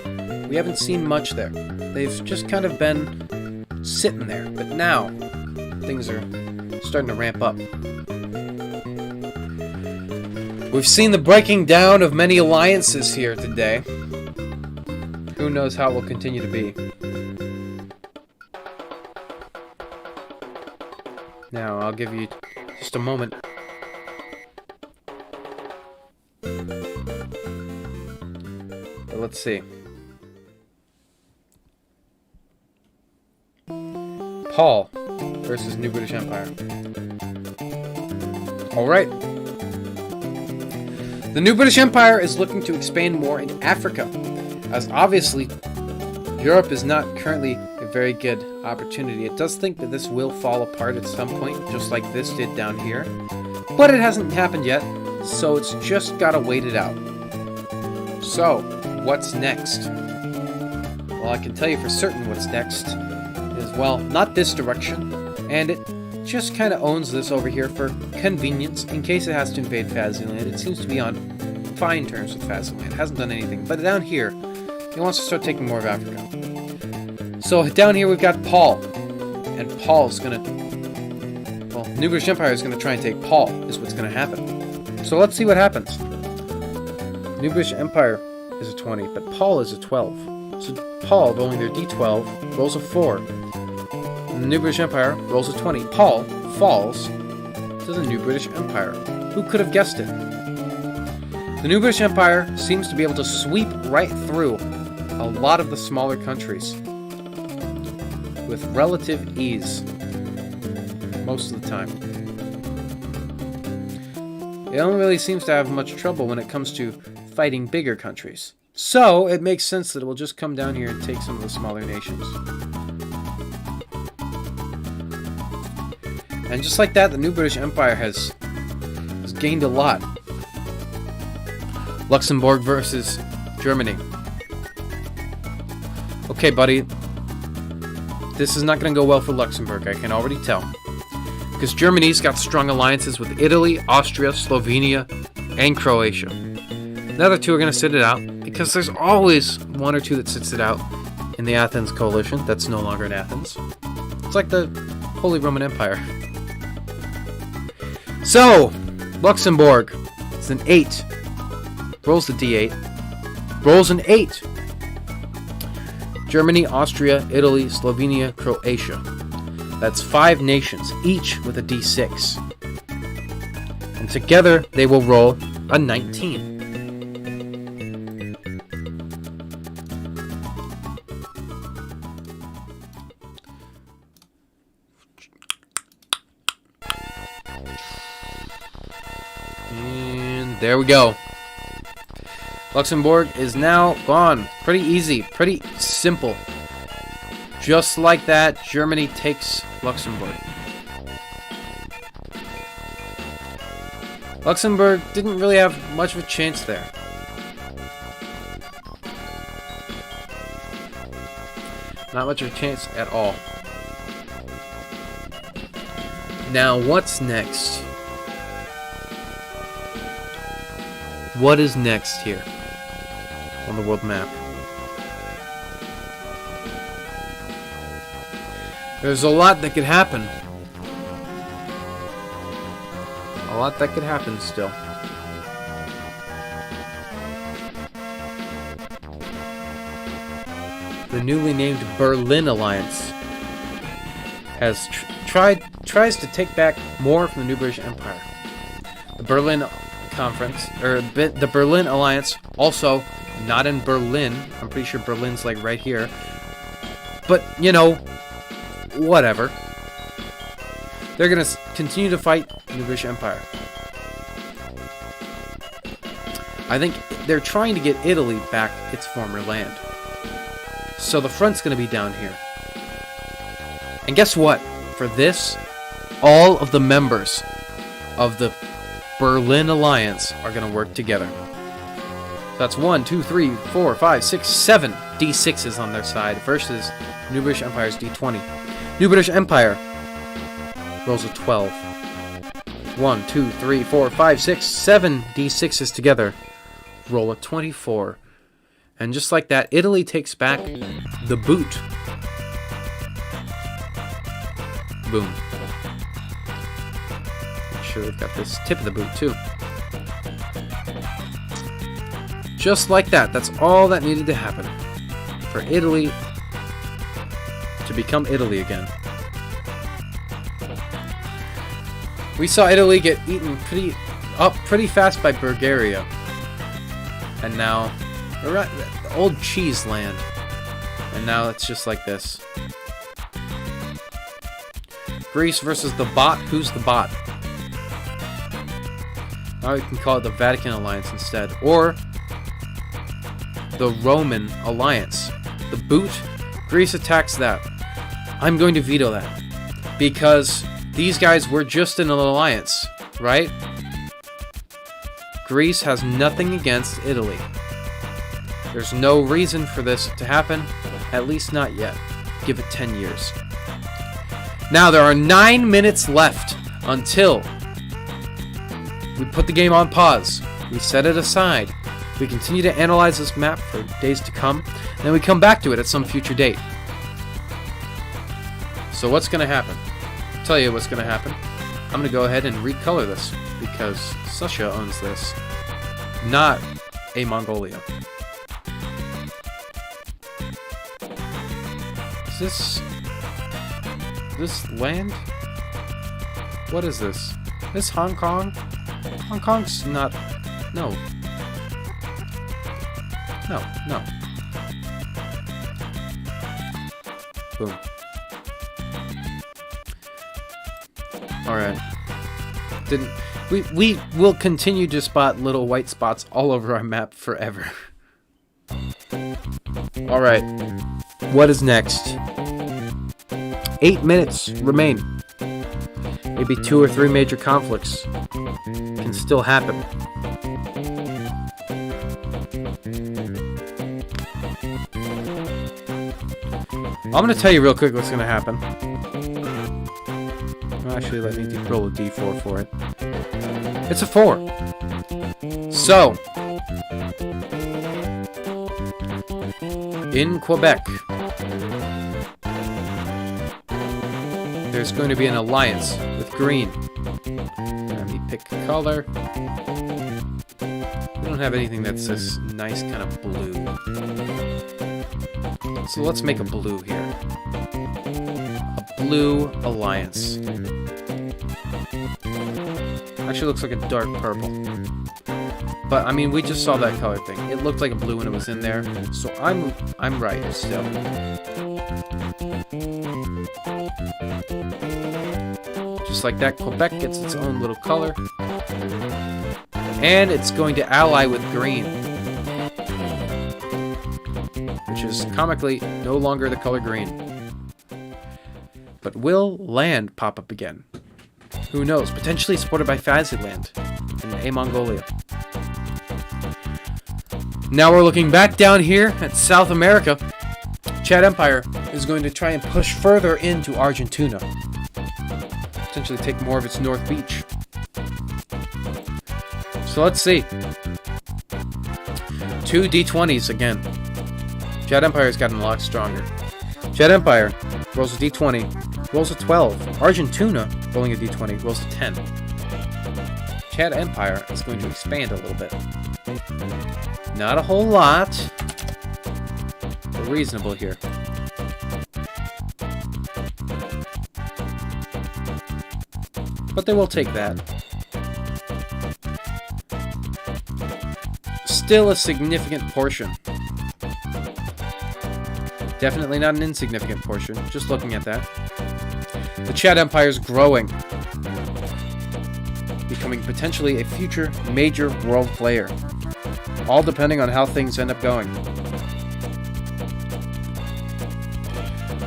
We haven't seen much there. They've just kind of been sitting there. But now, things are starting to ramp up. We've seen the breaking down of many alliances here today. Who knows how it will continue to be. Now, I'll give you just a moment. But let's see. Paul versus New British Empire. Alright. The New British Empire is looking to expand more in Africa, as obviously Europe is not currently a very good opportunity. It does think that this will fall apart at some point, just like this did down here. But it hasn't happened yet, so it's just gotta wait it out. So, what's next? Well, I can tell you for certain what's next is, well, not this direction, and it just kind of owns this over here for convenience in case it has to invade Faziland. It seems to be on fine terms with Faziland. It hasn't done anything, but down here, it wants to start taking more of Africa. So down here we've got Paul, and Paul's gonna, well, New British Empire is gonna try and take Paul, is what's gonna happen. So let's see what happens. New British Empire is a 20, but Paul is a 12. So Paul, rolling their d12, rolls a 4. And the New British Empire rolls a 20. Paul falls to the New British Empire. Who could have guessed it? The New British Empire seems to be able to sweep right through a lot of the smaller countries with relative ease most of the time. It only really seems to have much trouble when it comes to fighting bigger countries. So it makes sense that it will just come down here and take some of the smaller nations. And just like that, the New British Empire has gained a lot. Luxembourg versus Germany. Okay, buddy. This is not going to go well for Luxembourg, I can already tell. Because Germany's got strong alliances with Italy, Austria, Slovenia, and Croatia. The other two are going to sit it out, because there's always one or two that sits it out in the Athens Coalition that's no longer in Athens. It's like the Holy Roman Empire. So, Luxembourg, it's an 8. Rolls the d8. Rolls an 8. Germany, Austria, Italy, Slovenia, Croatia. That's 5 nations, each with a d6. And together, they will roll a 19. There we go. Luxembourg is now gone. Pretty easy. Pretty simple. Just like that, Germany takes Luxembourg. Luxembourg didn't really have much of a chance there. Not much of a chance at all. Now, what's next? What is next here on the world map? There's a lot that could happen. A lot that could happen still. The newly named Berlin Alliance has tries to take back more from the new British Empire. The Berlin Conference, or the Berlin Alliance, also not in Berlin. I'm pretty sure Berlin's like right here. But, you know, whatever. They're going to continue to fight the new British Empire. I think they're trying to get Italy back its former land. So the front's going to be down here. And guess what? For this, all of the members of the Berlin Alliance are going to work together. So that's 1, 2, 3, 4, 5, 6, 7 D6s on their side versus New British Empire's D20. New British Empire rolls a 12. 1, 2, 3, 4, 5, 6, 7 D6s together roll a 24. And just like that, Italy takes back the boot. Boom. Make sure they've got this tip of the boot too. Just like that. That's all that needed to happen for Italy to become Italy again. We saw Italy get eaten pretty fast by Bulgaria. And now they're at the old cheese land. And now it's just like this. Greece versus the bot. Who's the bot? Now we can call it the Vatican Alliance instead. Or the Roman Alliance. The boot. Greece attacks that. I'm going to veto that. Because these guys were just in an alliance, right? Greece has nothing against Italy. There's no reason for this to happen, at least not yet. Give it 10 years. Now there are 9 minutes left until we put the game on pause. We set it aside. We continue to analyze this map for days to come, and then we come back to it at some future date. So what's going to happen? I'll tell you what's going to happen. I'm going to go ahead and recolor this, because Sussia owns this, not a Mongolia. Is this land? What is this? This Hong Kong? Hong Kong's not... No. No. Boom. Alright. We will continue to spot little white spots all over our map forever. Alright. What is next? 8 minutes remain. Maybe 2 or 3 major conflicts can still happen. I'm going to tell you real quick what's going to happen. Actually, let me roll a d4 for it. It's a 4. So, in Quebec, there's going to be an alliance with green. Let me pick a color. We don't have anything that's this nice kind of blue. So let's make a blue here. A blue alliance. Actually looks like a dark purple. But I mean, we just saw that color thing. It looked like a blue when it was in there. So I'm right still. Just like that, Quebec gets its own little color. And it's going to ally with green, which is comically no longer the color green. But will land pop up again? Who knows? Potentially supported by Swaziland in Mongolia. Now we're looking back down here at South America. Chad Empire is going to try and push further into Argentina. Potentially take more of its North Beach. So let's see. 2 D20s again. Chad Empire's gotten a lot stronger. Chad Empire rolls a D20, rolls a 12. Argentina rolling a D20, rolls a 10. Chad Empire is going to expand a little bit. Not a whole lot, but reasonable here. But they will take that. Still a significant portion. Definitely not an insignificant portion, just looking at that. The Chad Empire is growing, becoming potentially a future major world player. All depending on how things end up going.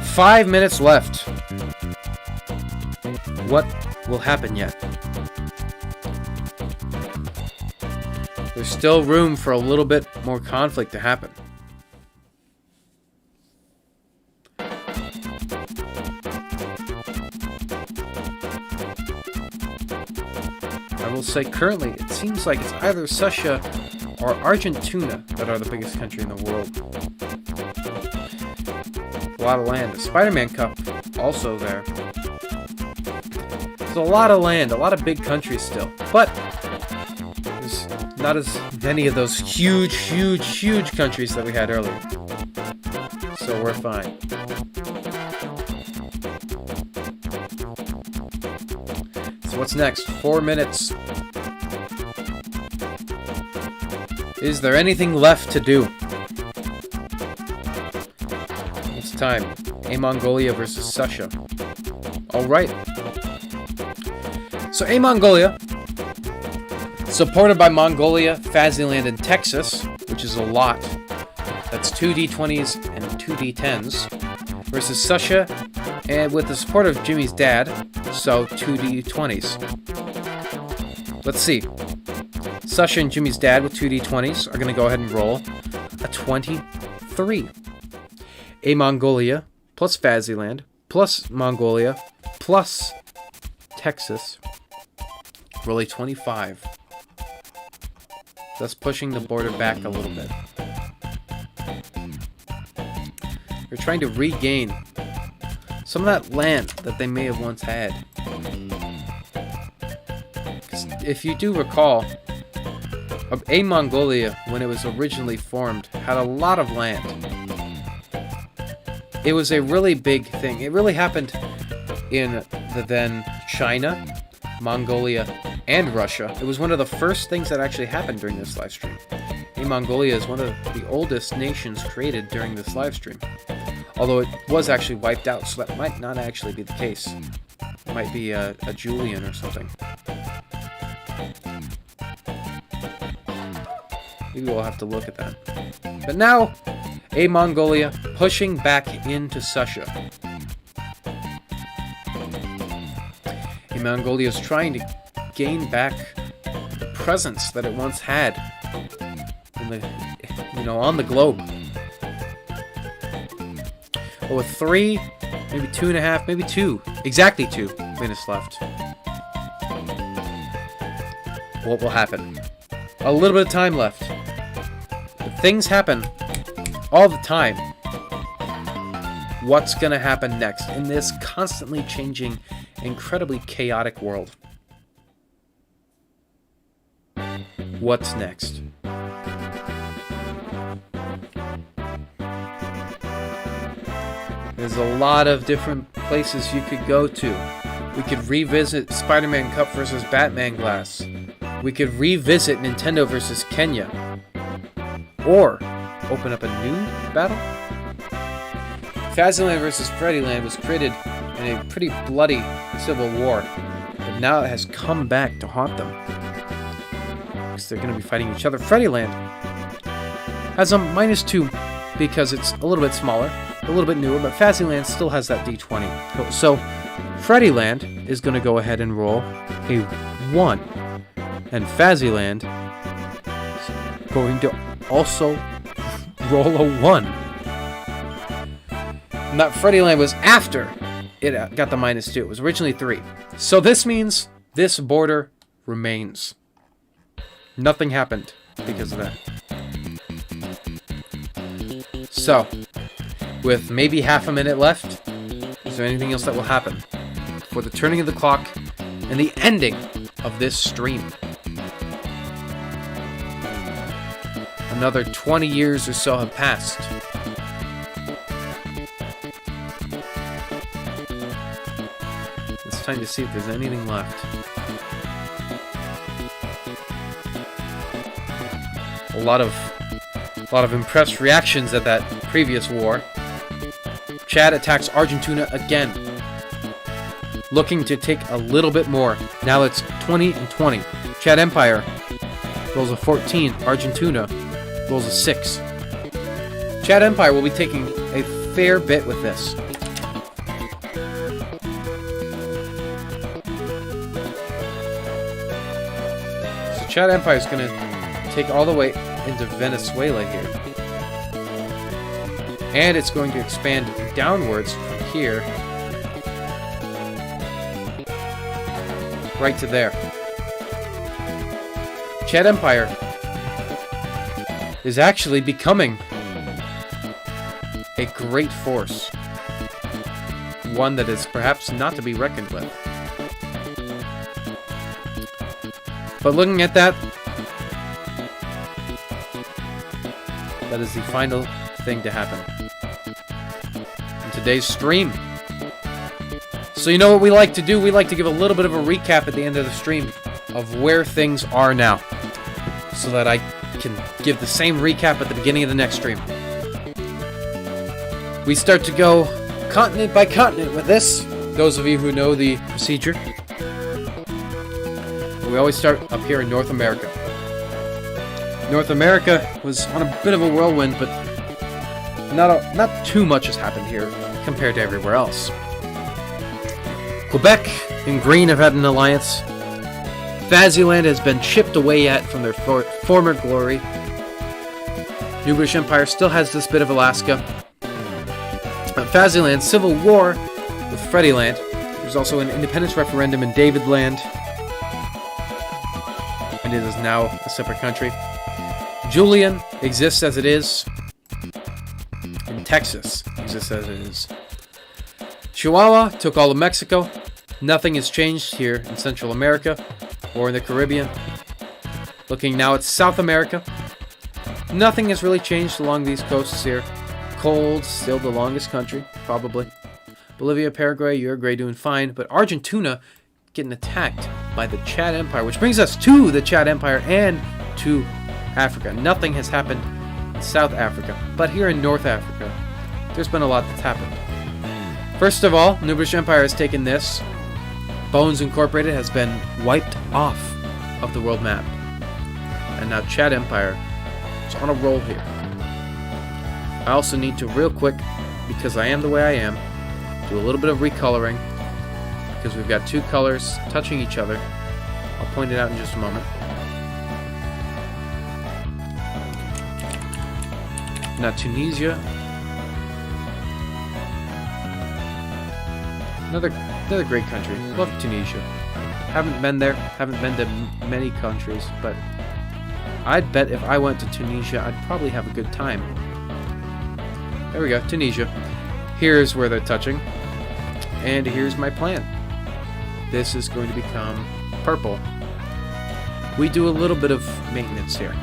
5 minutes left. What will happen yet? There's still room for a little bit more conflict to happen. I will say currently it seems like it's either Sussia or Argentina that are the biggest country in the world. A lot of land. The Spider-Man Cup also there. There's a lot of land, a lot of big countries still, but there's not as many of those huge countries that we had earlier. So we're fine. So what's next? 4 minutes. Is there anything left to do? It's time. Mongolia versus Sussia. Alright. So Mongolia, supported by Mongolia, Swaziland, and Texas, which is a lot. That's 2 D20s and 2 D10s. Versus Sussia, and with the support of Jimmy's dad, so 2 D20s. Let's see. Sussia and Jimmy's dad with 2 D20s are going to go ahead and roll a 23. Mongolia plus Swaziland plus Mongolia plus Texas roll a 25. Thus pushing the border back a little bit. They're trying to regain some of that land that they may have once had. 'Cause if you do recall, Mongolia, when it was originally formed, had a lot of land. It was a really big thing. It really happened in the then China, Mongolia, and Russia. It was one of the first things that actually happened during this live stream. Mongolia is one of the oldest nations created during this live stream. Although it was actually wiped out, so that might not actually be the case. It might be a Julian or something. Maybe we'll have to look at that. But now, Mongolia pushing back into Sussia. Mongolia is trying to gain back the presence that it once had in the, on the globe. But with 3, maybe 2.5, maybe 2, exactly 2 minutes left. What will happen? A little bit of time left. But things happen all the time. What's going to happen next in this constantly changing, incredibly chaotic world? What's next? There's a lot of different places you could go to. We could revisit Spider-Man Cup versus Batman Glass. We could revisit Nintendo versus Kenya. Or open up a new battle? Swaziland versus Freddyland was created in a pretty bloody civil war, but now it has come back to haunt them. because they're going to be fighting each other. Freddyland has a -2 because it's a little bit smaller, a little bit newer, but Fazzyland still has that D20. So Freddyland is going to go ahead and roll a 1, and Fazzyland is going to also roll a 1. And that Freddyland was after it got the -2. It was originally 3. So this means this border remains. Nothing happened because of that. So, with maybe half a minute left, is there anything else that will happen for the turning of the clock and the ending of this stream? Another 20 years or so have passed. It's time to see if there's anything left. A lot of impressed reactions at that previous war. Chad attacks Argentina again, looking to take a little bit more. Now it's 20 and 20. Chad Empire rolls a 14. Argentina rolls a 6. Chad Empire will be taking a fair bit with this. So Chad Empire is going to take all the way into Venezuela here. And it's going to expand downwards from here right to there. Chad Empire is actually becoming a great force. One that is perhaps not to be reckoned with. But looking at that, that is the final thing to happen in today's stream. So you know what we like to do? We like to give a little bit of a recap at the end of the stream of where things are now, so that I can give the same recap at the beginning of the next stream. We start to go continent by continent with this, those of you who know the procedure. We always start up here in North America. North America was on a bit of a whirlwind, but not too much has happened here compared to everywhere else. Quebec and Green have had an alliance. Fazzyland has been chipped away at from their former glory. New British Empire still has this bit of Alaska. Fazzyland, civil war with Freddyland. There's also an independence referendum in Davidland, and it is now a separate country. Julian exists as it is, and Texas exists as it is. Chihuahua took all of Mexico. Nothing has changed here in Central America or in the Caribbean. Looking now at South America, nothing has really changed along these coasts here. Cold, still the longest country, probably. Bolivia, Paraguay, Uruguay doing fine, but Argentina getting attacked by the Chad Empire, which brings us to the Chad Empire and to Africa. Nothing has happened in South Africa, but here in North Africa, there's been a lot that's happened. First of all, New British Empire has taken this. Bones Incorporated has been wiped off of the world map. And now Chad Empire is on a roll here. I also need to, real quick, because I am the way I am, do a little bit of recoloring, because we've got two colors touching each other. I'll point it out in just a moment. Now Tunisia, another great country. Love Tunisia. Haven't been there, haven't been to many countries, but I'd bet if I went to Tunisia, I'd probably have a good time. There we go, Tunisia. Here's where they're touching. And here's my plan. This is going to become purple. We do a little bit of maintenance here.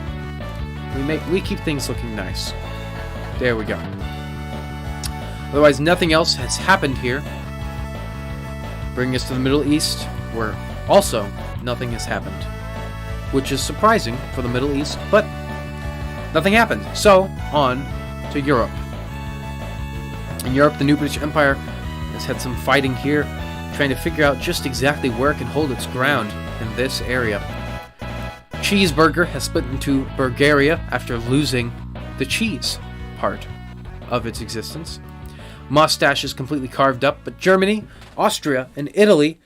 We keep things looking nice. There we go. Otherwise, nothing else has happened here. Bringing us to the Middle East, where also nothing has happened. Which is surprising for the Middle East, but nothing happened. So, on to Europe. In Europe, the New British Empire has had some fighting here, trying to figure out just exactly where it can hold its ground in this area. cheeseburger has split into Bulgaria after losing the cheese part of its existence. Mustache is completely carved up, but Germany, Austria, and Italy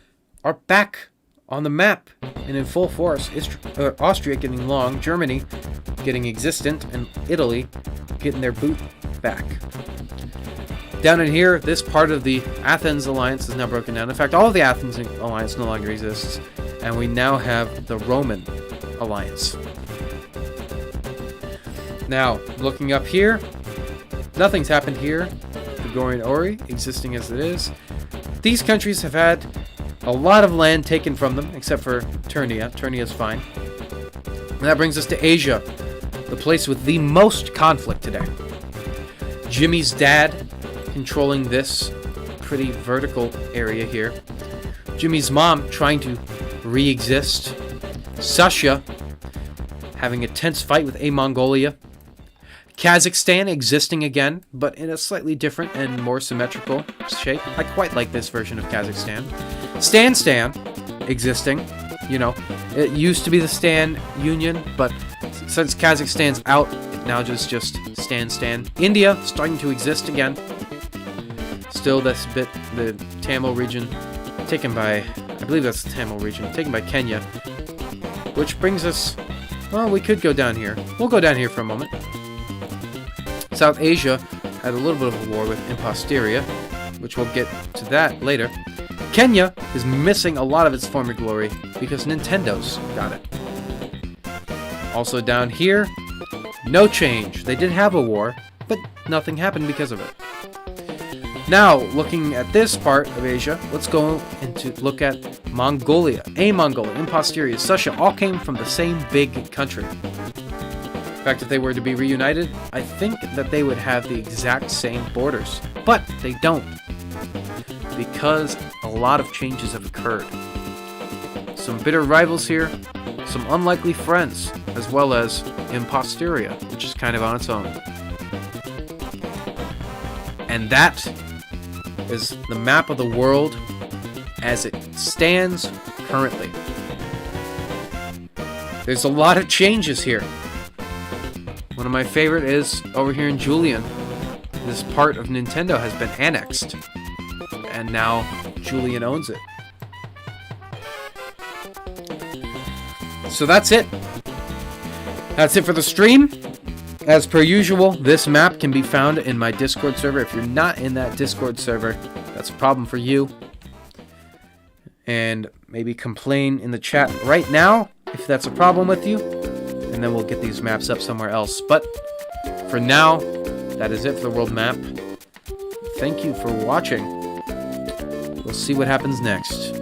are back on the map and in full force. Austria getting long, Germany getting existent, and Italy getting their boot back. Down in here, this part of the Athens Alliance is now broken down. In fact, all of the Athens Alliance no longer exists, and we now have the Roman Alliance. Now, looking up here, nothing's happened here. Gregorian Ori, existing as it is. These countries have had a lot of land taken from them, except for Turnia. Turnia's fine. And that brings us to Asia, the place with the most conflict today. Jimmy's dad controlling this pretty vertical area here. Jimmy's mom trying to re-exist. Sasha having a tense fight with Mongolia. Kazakhstan existing again, but in a slightly different and more symmetrical shape. I quite like this version of Kazakhstan. Stan existing. You know, it used to be the Stan Union, but since Kazakhstan's out, it now just Stan. India starting to exist again. Still, that's a bit the Tamil region taken by, I believe that's the Tamil region, taken by Kenya. Which brings us, well, we could go down here. We'll go down here for a moment. South Asia had a little bit of a war with Imposteria, which we'll get to that later. Kenya is missing a lot of its former glory because Nintendo's got it. Also down here, no change. They did have a war, but nothing happened because of it. Now, looking at this part of Asia, let's go into look at Mongolia. Mongolia, Imposteria, Susha all came from the same big country. In fact, if they were to be reunited, I think that they would have the exact same borders. But they don't, because a lot of changes have occurred. Some bitter rivals here, some unlikely friends, as well as Imposteria, which is kind of on its own. And that is the map of the world as it stands currently. There's a lot of changes here. One of my favorite is over here in Julian. This part of Nintendo has been annexed, and now Julian owns it. So that's it. That's it for the stream. As per usual, this map can be found in my Discord server. If you're not in that Discord server, that's a problem for you. And maybe complain in the chat right now if that's a problem with you. And then we'll get these maps up somewhere else. But for now, that is it for the world map. Thank you for watching. We'll see what happens next.